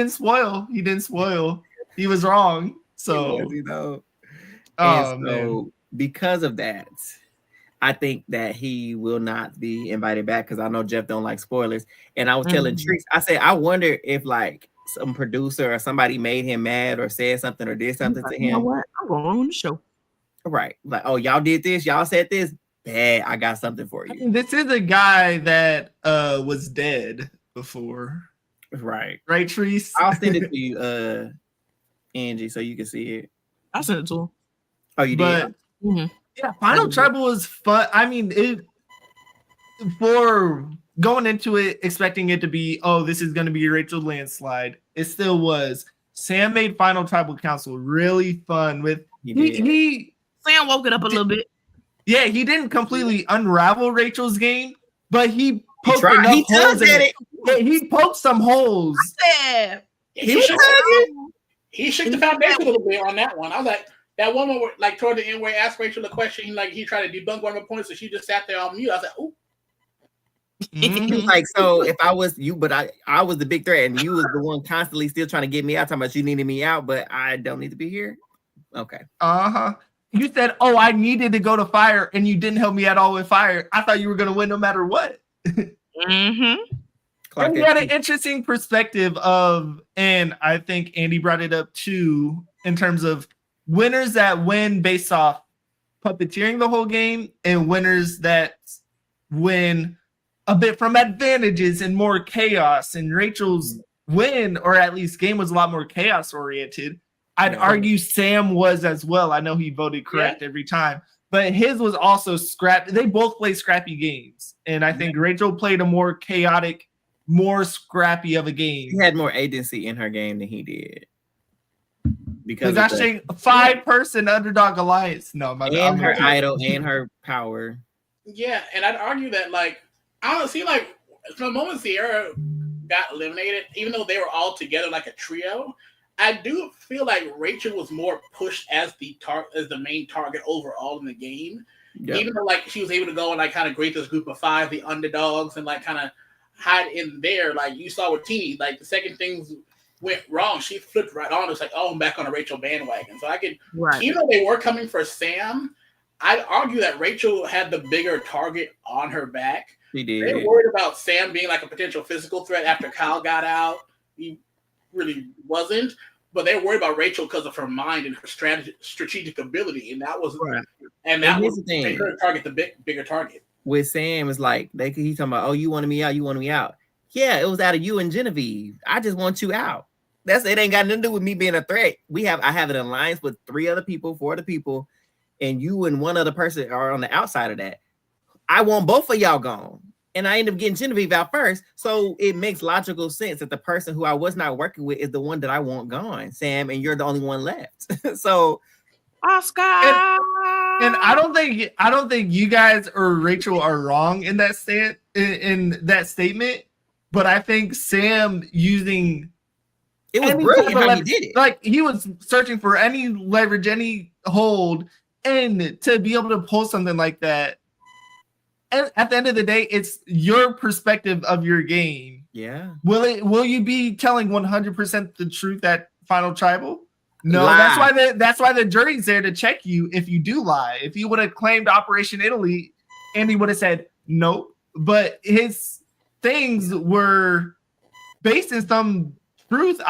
was wrong. So man. Because of that, I think that he will not be invited back because I know Jeff don't like spoilers. And I was telling Trees, I said, I wonder if like some producer or somebody made him mad or said something or did something to him. You know what? I'm going on the show. Right. Like, oh, y'all did this. Y'all said this. Bad. I got something for you. I mean, this is a guy that was dead before. Right. Right, Trees? I'll send it to you, Angie, so you can see it. I sent it to him. Oh, you did? Yeah, Final Tribal was fun. I mean, for going into it, expecting it to be, oh, this is going to be a Rachel landslide, it still was. Sam made Final Tribal Council really fun. With Sam woke it up a little bit. Yeah, he didn't completely unravel Rachel's game, but he poked enough holes in it. Yeah, he poked some holes. He shook the foundation a little bit on that one. I was like, that one where, like, toward the end where he asked Rachel a question, he tried to debunk one of the points, and she just sat there on mute. I was like, ooh. Like, so if I was you, but I was the big threat, and you was the one constantly still trying to get me out, talking about you needed me out, but I don't need to be here. Okay. You said, oh, I needed to go to fire, and you didn't help me at all with fire. I thought you were going to win no matter what. And he had an interesting perspective of, and I think Andy brought it up too, in terms of winners that win based off puppeteering the whole game and winners that win a bit from advantages and more chaos. And Rachel's win, or at least game, was a lot more chaos oriented. I'd argue Sam was as well. I know he voted correct every time, but his was also scrappy. They both play scrappy games. And I think Rachel played a more chaotic, more scrappy of a game. She had more agency in her game than he did. Because actually 5-person underdog alliance. No, and her idol and her power. Yeah, and I'd argue that, like, I don't see, like, from the moment Sierra got eliminated, even though they were all together like a trio, I do feel like Rachel was more pushed as the main target overall in the game. Yep. Even though, like, she was able to go and, like, kind of grade this group of 5, the underdogs, and, like, kind of hide in there. Like you saw with Teeny, like the second things went wrong, she flipped right on. It's like, oh, I'm back on a Rachel bandwagon. So I could, even though they were coming for Sam, I'd argue that Rachel had the bigger target on her back. She did. They were worried about Sam being like a potential physical threat after Kyle got out. He really wasn't. But they were worried about Rachel because of her mind and her strategic ability. And that was the thing. Her target, the bigger target. With Sam, is like he's talking about, oh, you wanted me out, you wanted me out. Yeah, it was out of you and Genevieve. I just want you out. It ain't got nothing to do with me being a threat. I have an alliance with 4 other people, and you and one other person are on the outside of that. I want both of y'all gone. And I end up getting Genevieve out first. So it makes logical sense that the person who I was not working with is the one that I want gone, Sam, and you're the only one left. So Oscar. And I don't think you guys or Rachel are wrong in that statement, but I think Sam using it was brilliant how he did it. Like he was searching for any leverage, any hold, and to be able to pull something like that. And at the end of the day, it's your perspective of your game. Yeah. Will you be telling 100% the truth at Final Tribal? No, that's why the jury's there to check you if you do lie. If you would have claimed Operation Italy, Andy would have said nope. But his things were based in some truth,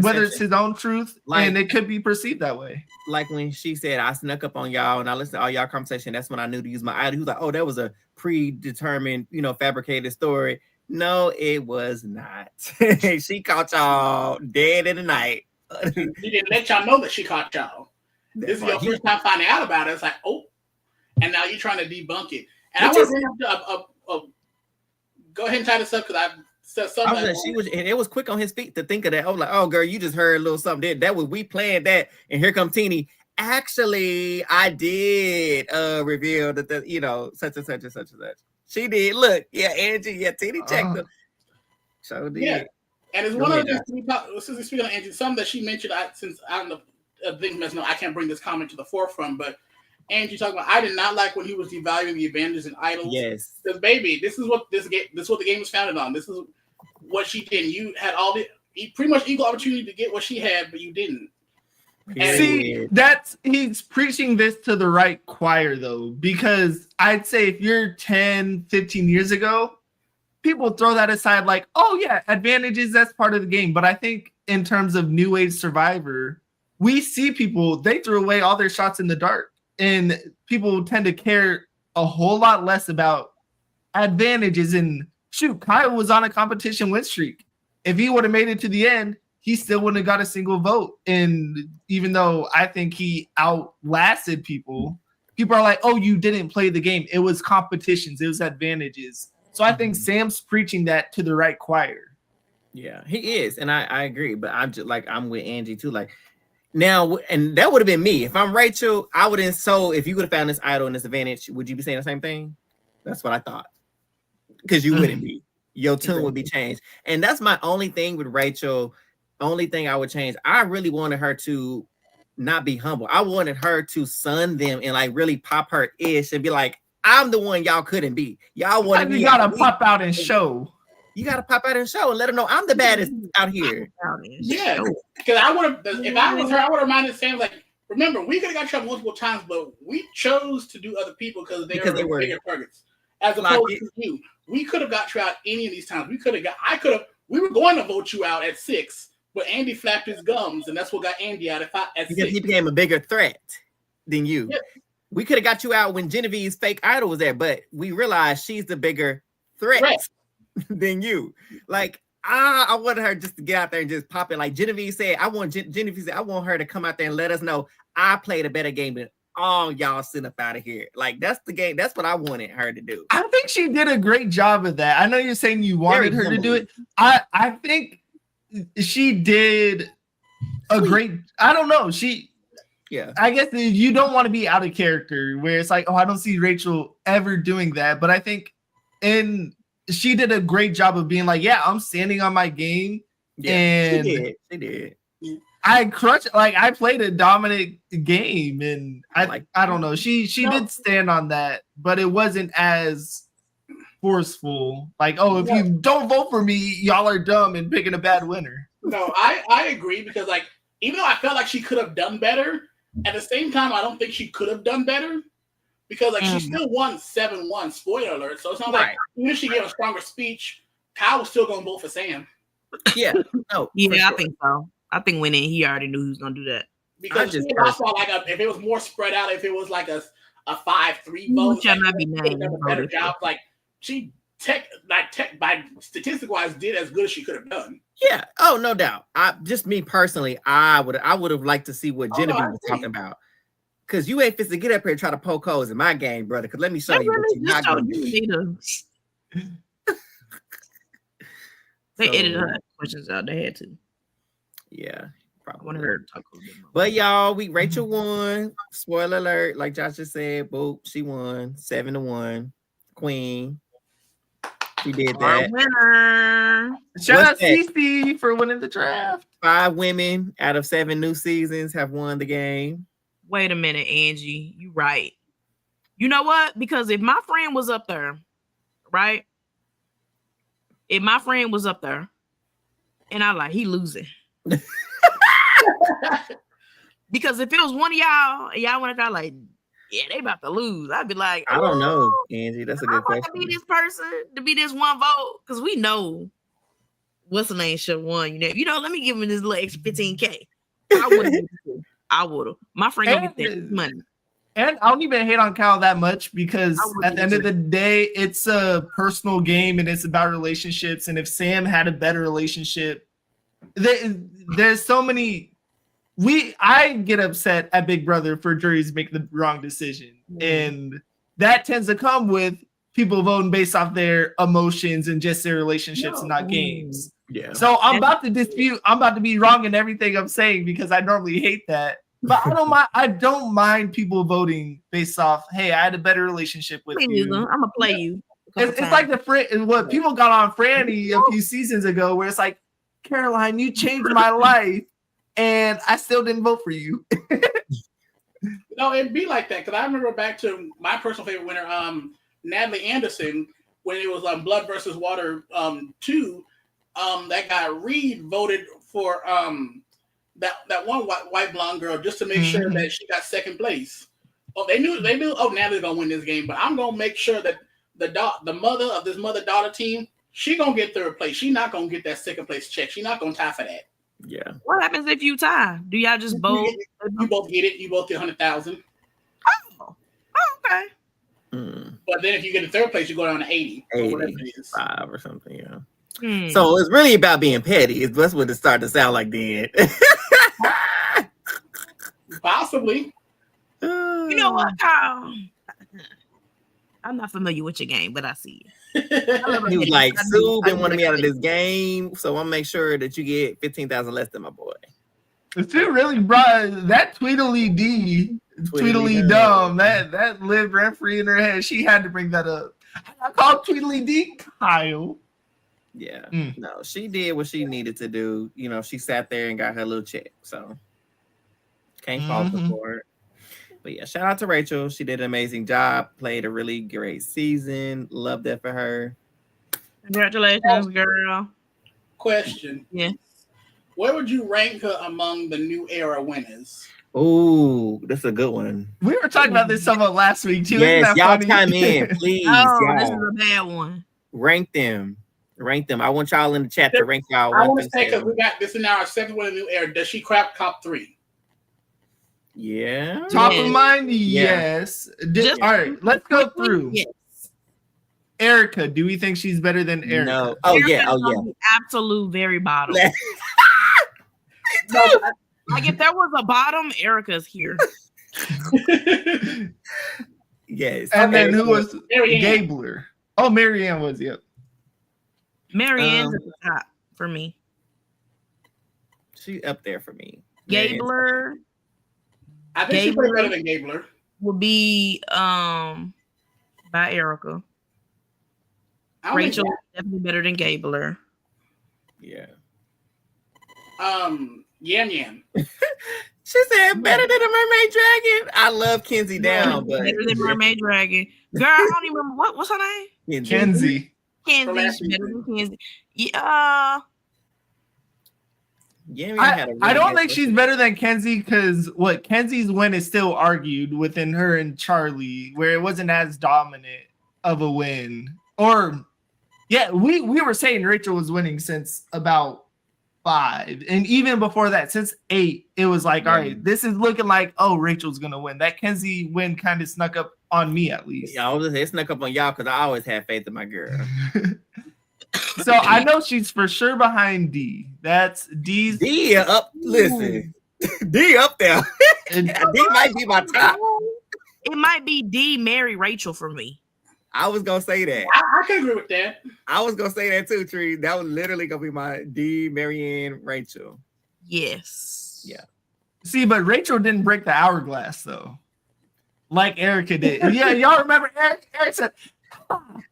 whether it's his own truth, and it could be perceived that way. Like when she said, I snuck up on y'all and I listened to all y'all conversation, that's when I knew to use my idol. He was like, oh, that was a predetermined, fabricated story. No, it was not. She caught y'all dead in the night. She didn't let y'all know that she caught y'all. This is your first time finding out about it. It's like, oh, and now you're trying to debunk it. And I want to bring up go ahead and tie this up because I said something. And it was quick on his feet to think of that. I was like, oh, girl, you just heard a little something. That was we planned that, and here come Teeny. Actually, I did reveal that you know such and such and such and such. She did. Look, yeah, Angie, yeah, Teeny checked them. So did. Yeah. And it's one of the things since we speak on Angie, something that she mentioned. Since I don't know, things no, I can't bring this comment to the forefront, but Angie talking about I did not like when he was devaluing the Avengers and idols. Yes, because baby, this is what the game was founded on. This is what she did. You had all the pretty much equal opportunity to get what she had, but you didn't. And see, he's preaching this to the right choir though, because I'd say if you're 10, 15 years ago, people throw that aside like, oh yeah, advantages, that's part of the game. But I think in terms of New Age Survivor, we see people, they threw away all their shots in the dark. And people tend to care a whole lot less about advantages. And shoot, Kyle was on a competition win streak. If he would have made it to the end, he still wouldn't have got a single vote. And even though I think he outlasted people, people are like, oh, you didn't play the game. It was competitions. It was advantages. So I think Sam's preaching that to the right choir. Yeah, he is. And I agree. But I'm just like, I'm with Angie too. Like now, and that would have been me. If I'm Rachel, I wouldn't. So if you would have found this idol and this advantage, would you be saying the same thing? That's what I thought. Because you wouldn't be. Your tune would be changed. And that's my only thing with Rachel. Only thing I would change. I really wanted her to not be humble. I wanted her to sun them and like really pop her ish and be like, I'm the one y'all couldn't be. Y'all want to be. You gotta pop out and show. You gotta pop out and show and let her know I'm the baddest out here. Yeah, because I would have. If I was her, I would have reminded Sam like, remember, we could have got trouble multiple times, but we chose to do other people because they were bigger targets. As opposed to you, we could have got you out any of these times. We could have. We were going to vote you out at 6. But Andy flapped his gums, and that's what got Andy out at because 6. He became a bigger threat than you. Yeah. We could have got you out when Genevieve's fake idol was there, but we realized she's the bigger threat than you. Like, I wanted her just to get out there and just pop it. Like Genevieve said, Genevieve said, I want her to come out there and let us know I played a better game than all y'all sitting up out of here. Like, that's the game. That's what I wanted her to do. I think she did a great job of that. I know you're saying you wanted her to do it. I think she did a great. I don't know. I guess you don't want to be out of character where it's like, oh, I don't see Rachel ever doing that. But I think she did a great job of being like, yeah, I'm standing on my game. Yeah, and she did. I crushed. Like I played a dominant game, and I don't know. She did stand on that, but it wasn't as forceful. Like, oh, if you don't vote for me, y'all are dumb and picking a bad winner. No, I agree because like even though I felt like she could have done better, at the same time I don't think she could have done better because like she still won 7-1. Spoiler alert! So it's not like even if she gave a stronger speech, Kyle was still gonna vote for Sam. Yeah, no, yeah, I think so. I think when he already knew he was gonna do that because I saw like if it was more spread out, if it was like a 5-3 vote, a better job. Like she by statistic wise did as good as she could have done. Yeah. Oh, no doubt. Just me personally, I would have liked to see what Genevieve was talking about. Because you ain't fit to get up here and try to poke holes in my game, brother. Because let me show you what you're not going to do. They edited her questions out. They had to. Yeah. Probably. I want her to talk a little bit more. But y'all, Rachel won. Spoiler alert. Like Josh just said, boop, she won 7-1. Queen. She did that. Our winner. Shout out Cece for winning the draft. 5 women out of 7 new seasons have won the game. Wait a minute, Angie. You right. You know what? Because if my friend was up there, right? If my friend was up there, and I like, he losing. Because if it was one of y'all went out like, yeah, they about to lose. I'd be like, I don't know, Angie. That's a good question. To be this person, to be this one vote, because we know what's the name should have won. You know, let me give him this little extra $15K. I would have. My friend gonna get that money. And I don't even hate on Kyle that much because at the end of the day, it's a personal game and it's about relationships. And if Sam had a better relationship, there's so many. I get upset at Big Brother for juries make the wrong decision, and that tends to come with people voting based off their emotions and just their relationships, and not games. Yeah. So I'm about to dispute. I'm about to be wrong in everything I'm saying because I normally hate that. But I don't mind. I don't mind people voting based off. Hey, I had a better relationship with you. I'm gonna play you. It's like what people got on Franny a few seasons ago, where it's like, Caroline, you changed my life, and I still didn't vote for you. No, it'd be like that because I remember back to my personal favorite winner, Natalie Anderson, when it was Blood versus Water 2. That guy Reed voted for that one white blonde girl just to make sure that she got second place. Oh, they knew. Oh, Natalie's gonna win this game, but I'm gonna make sure that the mother of this mother-daughter team, she gonna get third place. She not gonna get that second place check. She not gonna tie for that. Yeah. What happens if you tie? Do y'all just both? You both get it. You both get 100,000. Oh, okay. But then if you get the third place, you go down to 80 or whatever it is. 5 or something. Yeah. So it's really about being petty. That's what it started to sound like then. Possibly. You know what, Kyle? I'm not familiar with your game, but I see it. He was like, Sue been wanting me out of this game, so I'll make sure that you get 15,000 less than my boy. Sue really brought that Tweedledee dumb. That lived rent free in her head. She had to bring that up. I called Tweedledee Kyle. Yeah. No, she did what she needed to do. You know, she sat there and got her little check. So can't fault her for it. But yeah, shout out to Rachel. She did an amazing job. Played a really great season. Loved that for her. Congratulations, girl. Question. Yeah. Where would you rank her among the new era winners? Oh, that's a good one. We were talking about this somewhat last week too. Yes, y'all chime in, please. This is a bad one. Rank them. I want y'all in the chat to rank y'all. I want to say, because we got this in our second one in the new era. Does she crap top 3? Yeah. Top of mind, yes. All right, let's go through. Yes. Erica, do we think she's better than Erica? No. Oh yeah. Absolute very bottom. Like if there was a bottom, Erica's here. Yes. And then who was Gabler? Oh, Marianne was, yep. Marianne's at the top for me. She's up there for me. Gabler. I think she's better than Gabler. Will be by Erica. Rachel definitely better than Gabler. Yeah. Yam Yam. She said better than a mermaid dragon. I love Kenzie down, but better than mermaid dragon. Girl, I don't even remember what's her name. Kenzie. Kenzie, better than Kenzie. Yeah. I don't think she's better than Kenzie because Kenzie's win is still argued within her and Charlie, where it wasn't as dominant of a win. Or we were saying Rachel was winning since about 5, and even before that, since 8, it was like, all right, this is looking like Rachel's gonna win. That Kenzie win kind of snuck up on me at least. Yeah, it snuck up on y'all because I always had faith in my girl. So I know she's for sure behind D. That's D's. D up. Listen, D up there. D might be my top. It might be D, Mary, Rachel for me. I was gonna say that. I can agree with that. I was gonna say that too, Tree. That was literally gonna be my D, Marianne, Rachel. Yes. Yeah. See, but Rachel didn't break the hourglass though, like Erica did. Yeah, y'all remember Eric said,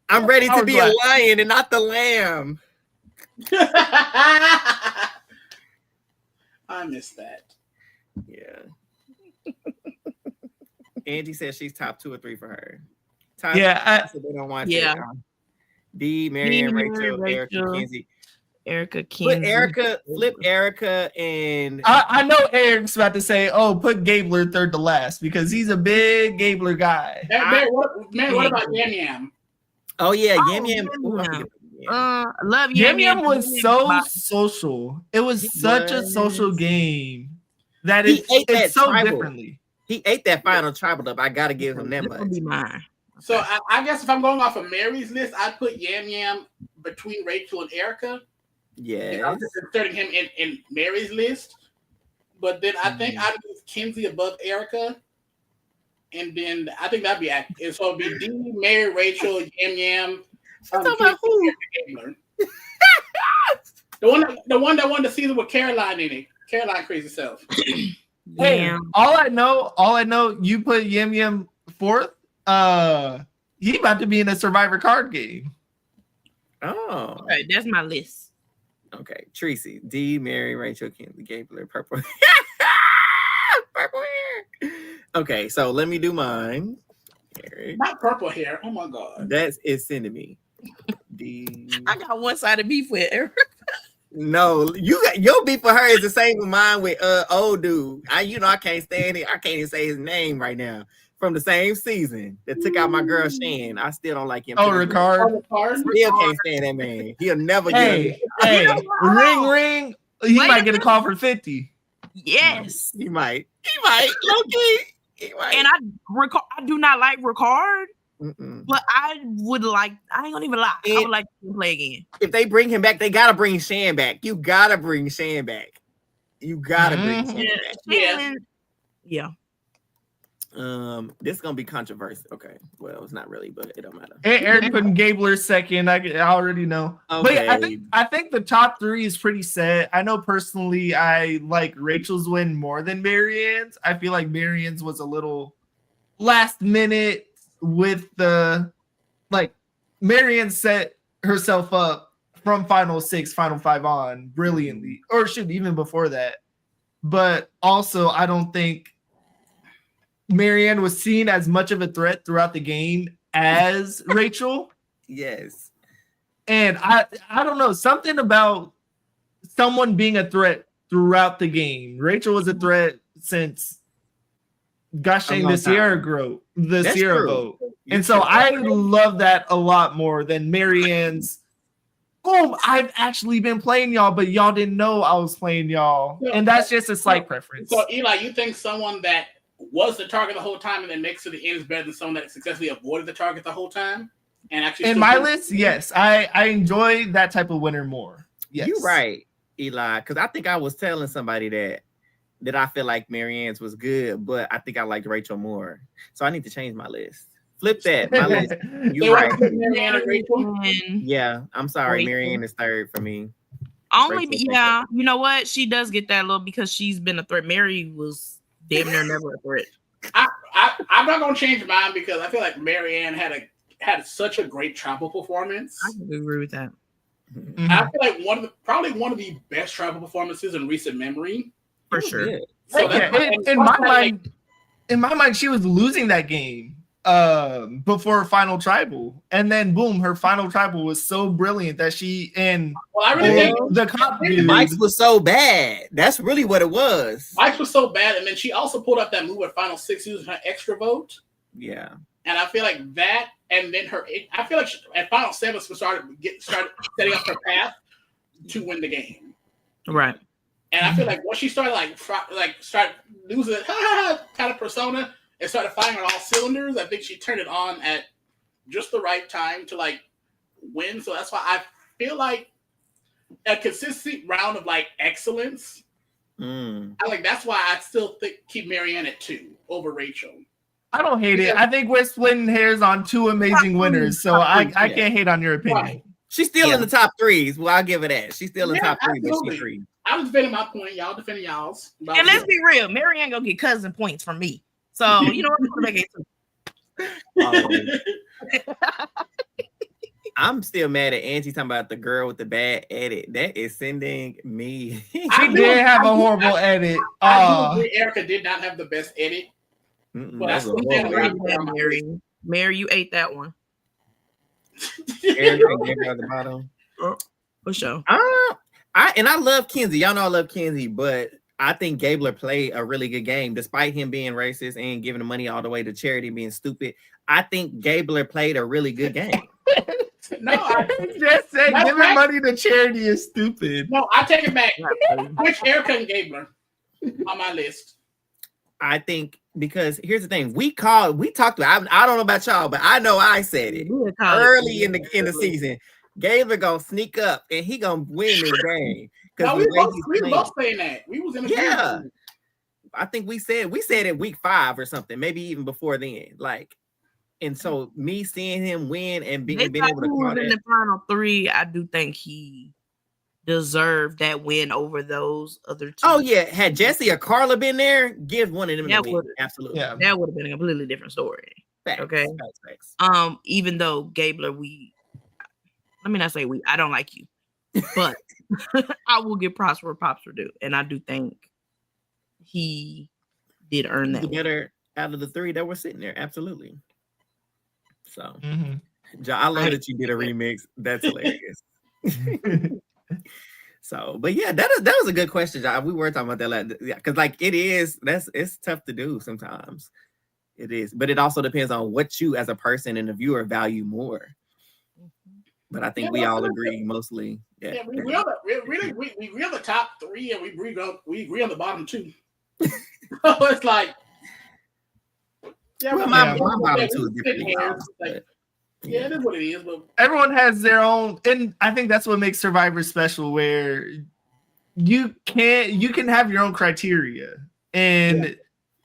I'm ready to be a lion and not the lamb. I missed that. Yeah. Angie says she's top 2 or 3 for her. Yeah. So they don't want D, Marianne, Rachel, Erica, Kenzie. Erica, Kenzie. Flip Erica, and I know Eric's about to say, put Gabler third to last because he's a big Gabler guy. What about Yam Yam? Oh yeah, Yam Yam. Love Yam Yam was so social. It was such a social game that it's so differently. He ate that final tribal up. I gotta give him that much. Be mine. So I guess if I'm going off of Mary's list, I'd put Yam Yam between Rachel and Erica. Yes. I'm just inserting him in Mary's list. But then I think I'd move Kenzie above Erica. And then I think that'd be accurate. So it'd be Dee, Mary, Rachel, Yam Yam. Talking about who? The one that won the season with Caroline in it. Caroline Crazy Self. Hey, all I know, you put Yam Yam fourth. He about to be in a Survivor card game. Oh, okay, that's my list. Okay, Tracy, D, Mary, Rachel, Kenzie, Gabler, purple, purple hair. Okay, so let me do mine. Eric. Not purple hair. Oh my god, that's it's sending me. D. I got one-sided beef with Eric. No, you got your beef for her is the same with mine with old dude. I can't stand it. I can't even say his name right now. From the same season that took out my girl Shan. I still don't like him. Oh, Ricard. Still can't stand that man. He'll never get it. Ring. He might get a call for 50. Yes. He might. Low-key. He might. And I do not like Ricard. But I ain't gonna even lie. I would like to play again. If they bring him back, they gotta bring Shan back. You gotta bring Shan back. Bring Shan back. Yeah. This is gonna be controversial. Okay, well, it's not really, but it don't matter. Eric putting Gabler second. I already know. Okay. But I think the top three is pretty set. I know personally, I like Rachel's win more than Marianne's. I feel like Marianne's was a little last minute with the Marianne set herself up from final 6, final 5 on brilliantly, or even before that. But also, I don't think Marianne was seen as much of a threat throughout the game as Rachel. Yes. And I don't know, something about someone being a threat throughout the game. Rachel was a threat since the Sierra vote. And so I love that a lot more than Marianne's. Boom, I've actually been playing y'all, but y'all didn't know I was playing y'all. And that's just a slight preference. So Eli, you think someone that was the target the whole time and then makes to the end is better than someone that successfully avoided the target the whole time? And actually in my list, yes. I enjoy that type of winner more. Yes. You're right, Eli, because I think I was telling somebody that I feel like Marianne's was good, but I think I liked Rachel more. So I need to change my list. Flip that. My list. You're right. Marianne and Rachel? Yeah, I'm sorry. Marianne is third for me. You know what? She does get that little because she's been a threat. Mary was damn near never a threat. I'm not gonna change mine because I feel like Marianne had such a great travel performance. I can agree with that. Mm-hmm. I feel like probably one of the best travel performances in recent memory. For sure. So in my mind, she was losing that game before her final tribal, and then boom, her final tribal was so brilliant that I really think the cop Mike's was so bad. That's really what it was. Mike's was so bad, and then she also pulled up that move at final 6 using her extra vote. Yeah, and I feel like that, and then I feel like at final 7 she started setting up her path to win the game. Right. And I feel like once she started start losing kind of persona and started firing on all cylinders, I think she turned it on at just the right time to win. So that's why I feel like a consistent round of excellence. That's why I still keep Marianne at 2 over Rachel. I don't hate it. I think we're splitting hairs on 2 amazing winners, so I can't hate on your opinion. Right. She's still in the top 3s. Well, I'll give her that. She's still in the top 3, but she's 3. I'm defending my point. Y'all defending y'all's. And let's be real. Marianne gonna get cousin points from me. So, you know what? I'm gonna make it too. I'm still mad at Angie talking about the girl with the bad edit. That is sending me. She did have a horrible edit. I agree Erica did not have the best edit. But that's Mary, you ate that one. Erica at the bottom. For sure. I love Kenzie. Y'all know I love Kenzie, but I think Gabler played a really good game, despite him being racist and giving the money all the way to charity, being stupid. I think Gabler played a really good game. No, I just said giving money to charity is stupid. No, I take it back. Which Erica and Gabler on my list? I think because here's the thing, we talked about. I don't know about y'all, but I know I said it early in the season. Gabler gonna sneak up and he gonna win this game. No, we were both saying that. We was in agreement. I think we said it week 5 or something, maybe even before then. Like, and so me seeing him win and being able to call in the final 3, I do think he deserved that win over those other 2. Oh yeah, had Jesse or Carla been there, give one of them the win. Absolutely, yeah, that would have been a completely different story. Facts, okay, facts. Even though Gabler, let me not say I don't like you, but I will give props where props are due, and I do think he did earn that. The better out of the 3 that were sitting there, absolutely. So, I love that you did a remix. That's hilarious. So, but yeah, that was a good question, John. We were talking about that, because like it's tough to do sometimes. It is, but it also depends on what you as a person and the viewer value more. But I think we all agree mostly. Yeah, we agree on the top 3, and we agree on the bottom 2. So it's like, my bottom 2 is different. Yeah, it is what it is. But everyone has their own, and I think that's what makes Survivor special, where you can have your own criteria, and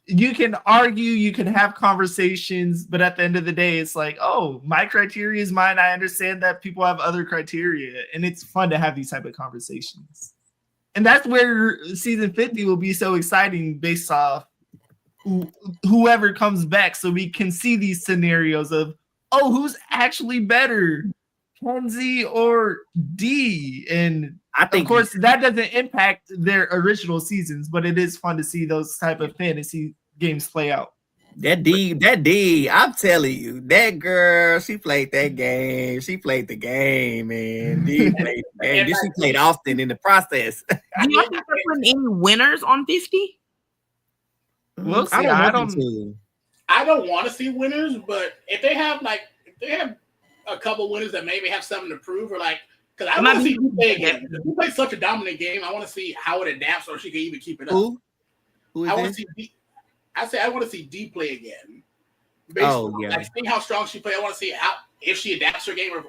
you can argue, you can have conversations, but at the end of the day, it's like, oh, my criteria is mine. I understand that people have other criteria, and it's fun to have these type of conversations. And that's where season 50 will be so exciting based off whoever comes back, so we can see these scenarios of, oh, who's actually better, Kenzie or D? And I think, of course, that doesn't impact their original seasons, but it is fun to see those type of fantasy games play out. That D, I'm telling you, that girl, she played that game. She played the game, man. D played the game. She played Austin in the process. Do you think they're putting any winners on 50? We'll see. I don't want to see winners, but if they have a couple winners that maybe have something to prove, or like, because I want to see you play a game. If you play such a dominant game, I want to see how it adapts, or she can even keep it up. Who is I want to see D. I want to see D play again. Basically, like, see how strong she plays. I want to see if she adapts her game, or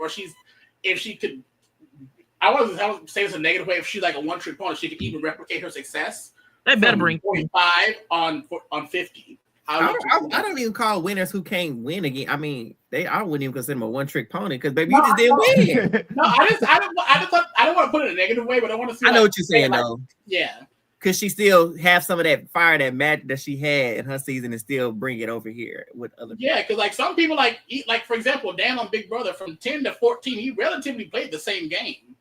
if she could. I want to say this in a negative way. If she's like a one-trick pony, she could even replicate her success. They better bring 45 on 50. I don't even call winners who can't win again. I mean, I wouldn't even consider them a one-trick pony, because baby, you just didn't win. No, I don't want to put it in a negative way, but I want to see. I know what you're saying, though. Yeah, because she still have some of that fire, that magic that she had in her season, and still bring it over here with other people. Yeah, because like some people, like for example, Dan on Big Brother, from 10 to 14, he relatively played the same game,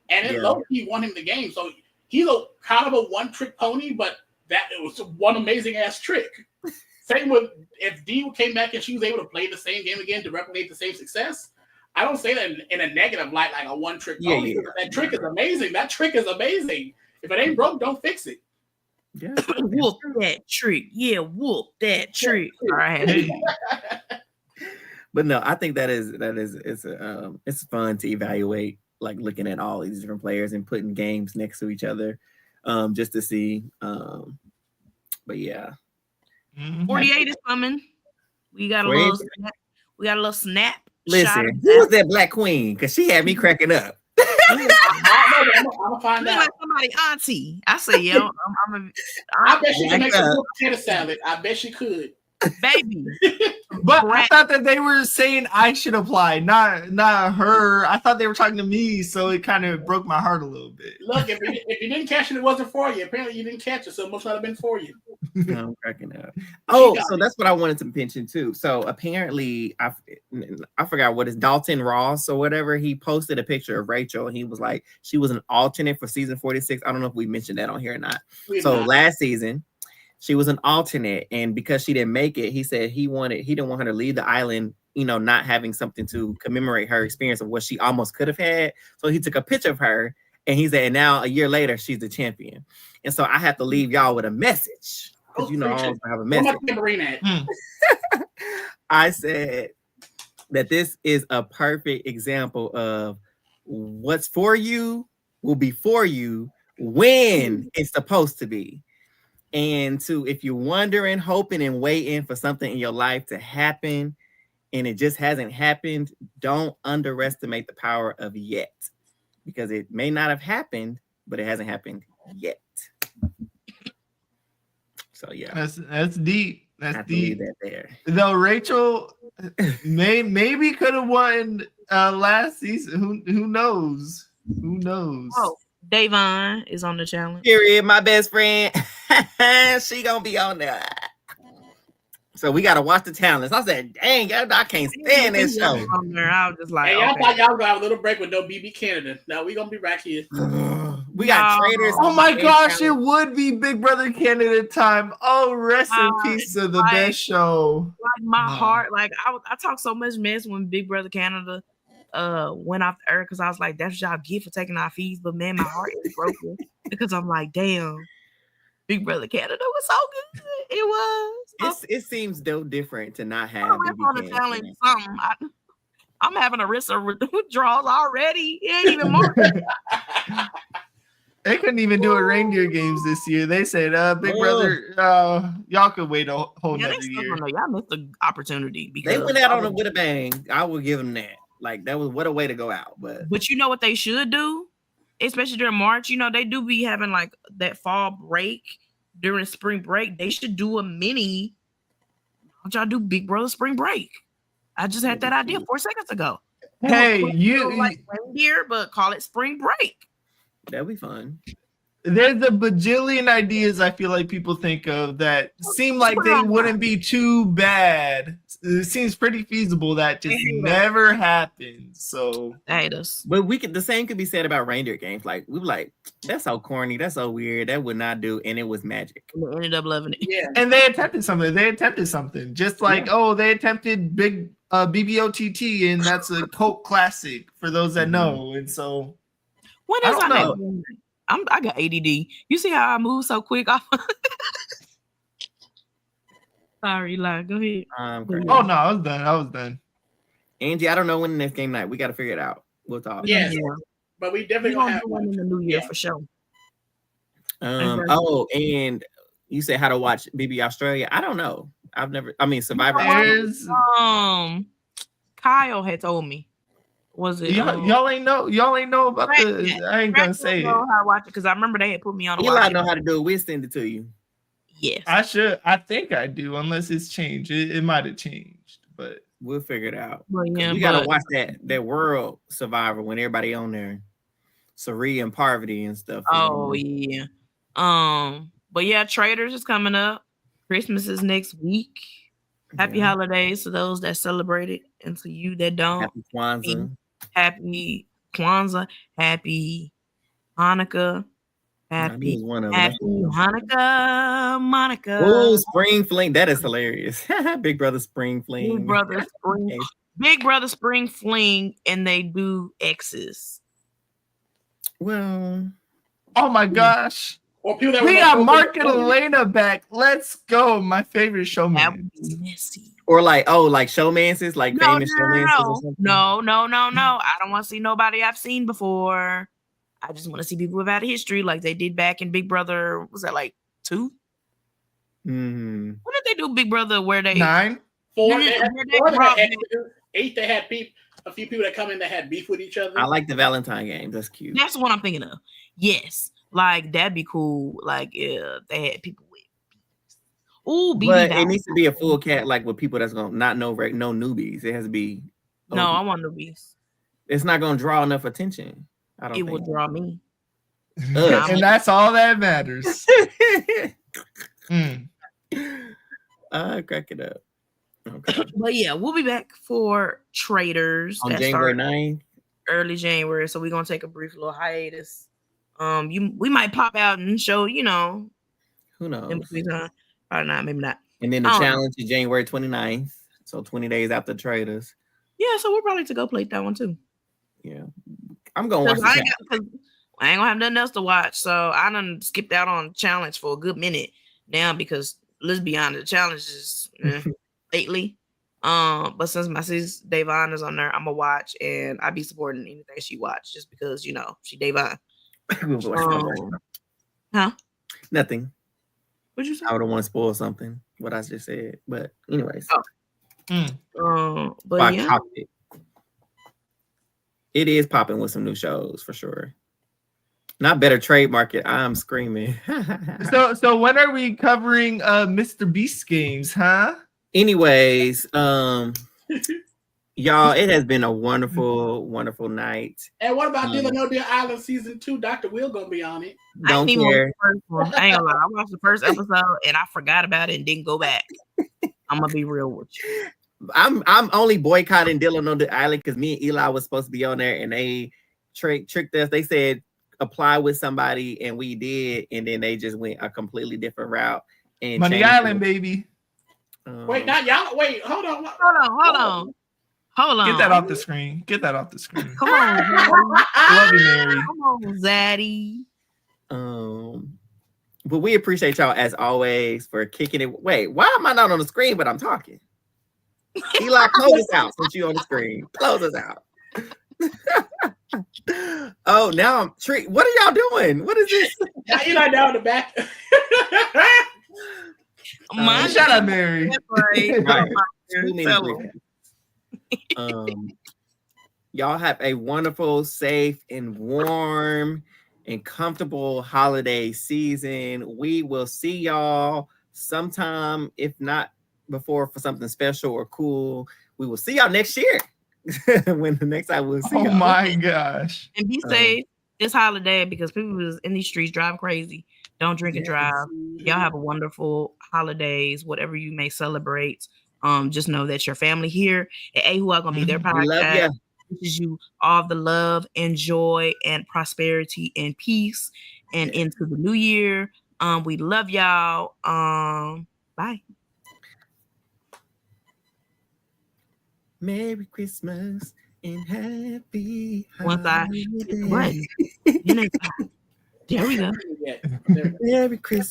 and it low-key won him the game. So he's a kind of a one-trick pony, but it was one amazing ass trick. Same with if D came back and she was able to play the same game again to replicate the same success. I don't say that in a negative light, like a one-trick pony. Yeah. That trick is amazing. That trick is amazing. If it ain't broke, don't fix it. Yeah. Whoop that trick. Yeah, whoop that trick. All right. But no, I think it's fun to evaluate, like looking at all these different players and putting games next to each other, just to see. But yeah. 48 is coming. We got a little snap. Listen, who was that Black Queen? Because she had me cracking up. I'm gonna find out. Like somebody auntie. I say, yo, I bet she can make a potato salad. I bet she could. Baby. But I thought that they were saying I should apply, not her. I thought they were talking to me, so it kind of broke my heart a little bit. Look, if you didn't catch it, it wasn't for you. Apparently, you didn't catch it, so it must not have been for you. I'm cracking up. Oh, so that's what I wanted to mention too. So apparently, I forgot what is Dalton Ross or whatever. He posted a picture of Rachel, and he was like, she was an alternate for season 46. I don't know if we mentioned that on here or not. Last season, she was an alternate, and because she didn't make it, he said he didn't want her to leave the island, not having something to commemorate her experience of what she almost could have had. So he took a picture of her, and he said, and now a year later, she's the champion. And so I have to leave y'all with a message, because I always have a message. I said that this is a perfect example of what's for you will be for you when it's supposed to be. And if you're wondering, hoping, and waiting for something in your life to happen, and it just hasn't happened, don't underestimate the power of yet, because it may not have happened, but it hasn't happened yet. So yeah, that's deep. That's deep. That there. Though Rachel maybe could have won last season. Who knows? Who knows? Oh, Davon is on the challenge. Period. My best friend, she gonna be on there. So we gotta watch the talents. I said, dang, I can't stand this show. On there, I was just like, hey, y'all thought y'all was gonna have a little break with no Byyyeee Canada. Now we gonna be back here. We got traders. Oh my gosh, it would be Big Brother Canada time. Oh, rest in peace to the best show. Like my heart, like I talked so much mess when Big Brother Canada went off the air, because I was like, that's what y'all get for taking our fees. But man, my heart is broken because I'm like, damn, Big Brother Canada was so good. It was. It seems so different to not have something. I'm having a risk of withdrawals already. It ain't even more. They couldn't even do a reindeer games this year. They said, Big Brother, y'all could wait a whole nother year. Y'all missed the opportunity because they went out on it with a bang. I will give them that. Like, that was what a way to go out. But you know what they should do, especially during March. You know, they do be having like that fall break during spring break. They should do a mini. Why don't y'all do Big Brother Spring Break? I just had that idea 4 seconds ago. Hey, you like reindeer, but call it Spring Break. That'd be fun. There's a bajillion ideas I feel like people think of that seem like they wouldn't be too bad. It seems pretty feasible that just never happens. So hate us. But the same could be said about reindeer games. Like, we were like, that's so corny, that's so weird, that would not do, and it was magic. We ended up loving it. Yeah. And they attempted something. Just like, they attempted big BBOTT, and that's a cult classic for those that know. And so when is I know? I got ADD. You see how I move so quick off? Sorry, Eli. Go ahead. Oh no, I was done. Angie, I don't know when the next game night. We got to figure it out. We'll talk. Yeah, but we definitely gonna have one in the new year for sure. And you said how to watch Byyyeee Australia. I don't know. Survivor. Kyle had told me. Was it y'all ain't know about the I ain't gonna say it. How to watch it, because I remember they had put me on. Eli know how to do it. We'll send it to you. Yes, I should. I think I do, unless it's changed. It might have changed, but we'll figure it out. Well, yeah, we gotta watch that World Survivor when everybody on there, Sari and Parvati and stuff. Oh yeah. But yeah, Traders is coming up. Christmas is next week. Happy holidays to those that celebrate it, and to you that don't. Happy Kwanzaa. Happy Kwanzaa. Happy Hanukkah. Happy Hanukkah, Monica. Oh, Spring Fling. That is hilarious. Big Brother Spring Fling. Big Brother Spring Fling, and they do X's. Well, oh my gosh. We got Mark and Elena back. Let's go. My favorite showman. That would be messy. Or like showmances, like famous showmances or something. No. I don't want to see nobody I've seen before. I just want to see people without a history, like they did back in Big Brother. Was that like 2? Mm-hmm. What did they do, Big Brother? Where they 9, 4? They had 8. They had a few people that come in that had beef with each other. I like the Valentine game. That's cute. That's what I'm thinking of. Yes, like that'd be cool. Like if they had people with. Ooh, but it needs to be a full cat, like with people that's gonna not know no newbies. It has to be. No, I want newbies. It's not gonna draw enough attention. I don't. It will draw me. And that's all that matters. Crack it up. Okay. But yeah, we'll be back for Traders on January 9th. Early January. So we're gonna take a brief little hiatus. We might pop out and show, who knows? Probably not, maybe not. And then the challenge is January 29th. So 20 days after Traders. Yeah, so we're probably to go play that one too. Yeah. I'm gonna watch I ain't gonna have nothing else to watch. So I done skipped out on challenge for a good minute now, because let's be honest, the challenge is lately. But since my sis Davon is on there, I'm gonna watch, and I be supporting anything she watch just because she Davon. Huh? Nothing. What'd you say? I don't want to spoil something. What I just said, but anyways. But yeah, it is popping with some new shows for sure. Not better trademark it. I'm screaming. So when are we covering Mr. Beast games, huh? Anyways, y'all, it has been a wonderful, wonderful night. And what about Deal or No Deal Island season 2? Dr. Will gonna be on it. Don't care. I ain't gonna lie. I watched the first episode and I forgot about it and didn't go back. I'm gonna be real with you. I'm only boycotting Dylan on the island because me and Eli was supposed to be on there and they tricked us. They said apply with somebody and we did, and then they just went a completely different route. And Money Island, baby. Wait, not y'all. Wait, hold on. Get that off the screen. Get that off the screen. Come on, love you, Mary. Come on, Zaddy. But we appreciate y'all as always for kicking it. Wait, why am I not on the screen? But I'm talking. Eli, close us out since you on the screen. Close us out. Oh, now I'm treat. What are y'all doing? What is this? Eli down in the back. Shut up, Mary. Y'all have a wonderful, safe, and warm and comfortable holiday season. We will see y'all sometime, if not before, for something special or cool. We will see y'all next year. When the next time we'll see y'all. Oh my gosh. And be safe this holiday because people is in these streets driving crazy. Don't drink and drive. Y'all have a wonderful holidays, whatever you may celebrate. Just know that your family here at AWAGBT gonna be their podcast. Wishes you all the love and joy and prosperity and peace and into the new year. We love y'all. Bye. Merry Christmas and happy What? holidays. There we go. Merry Christmas.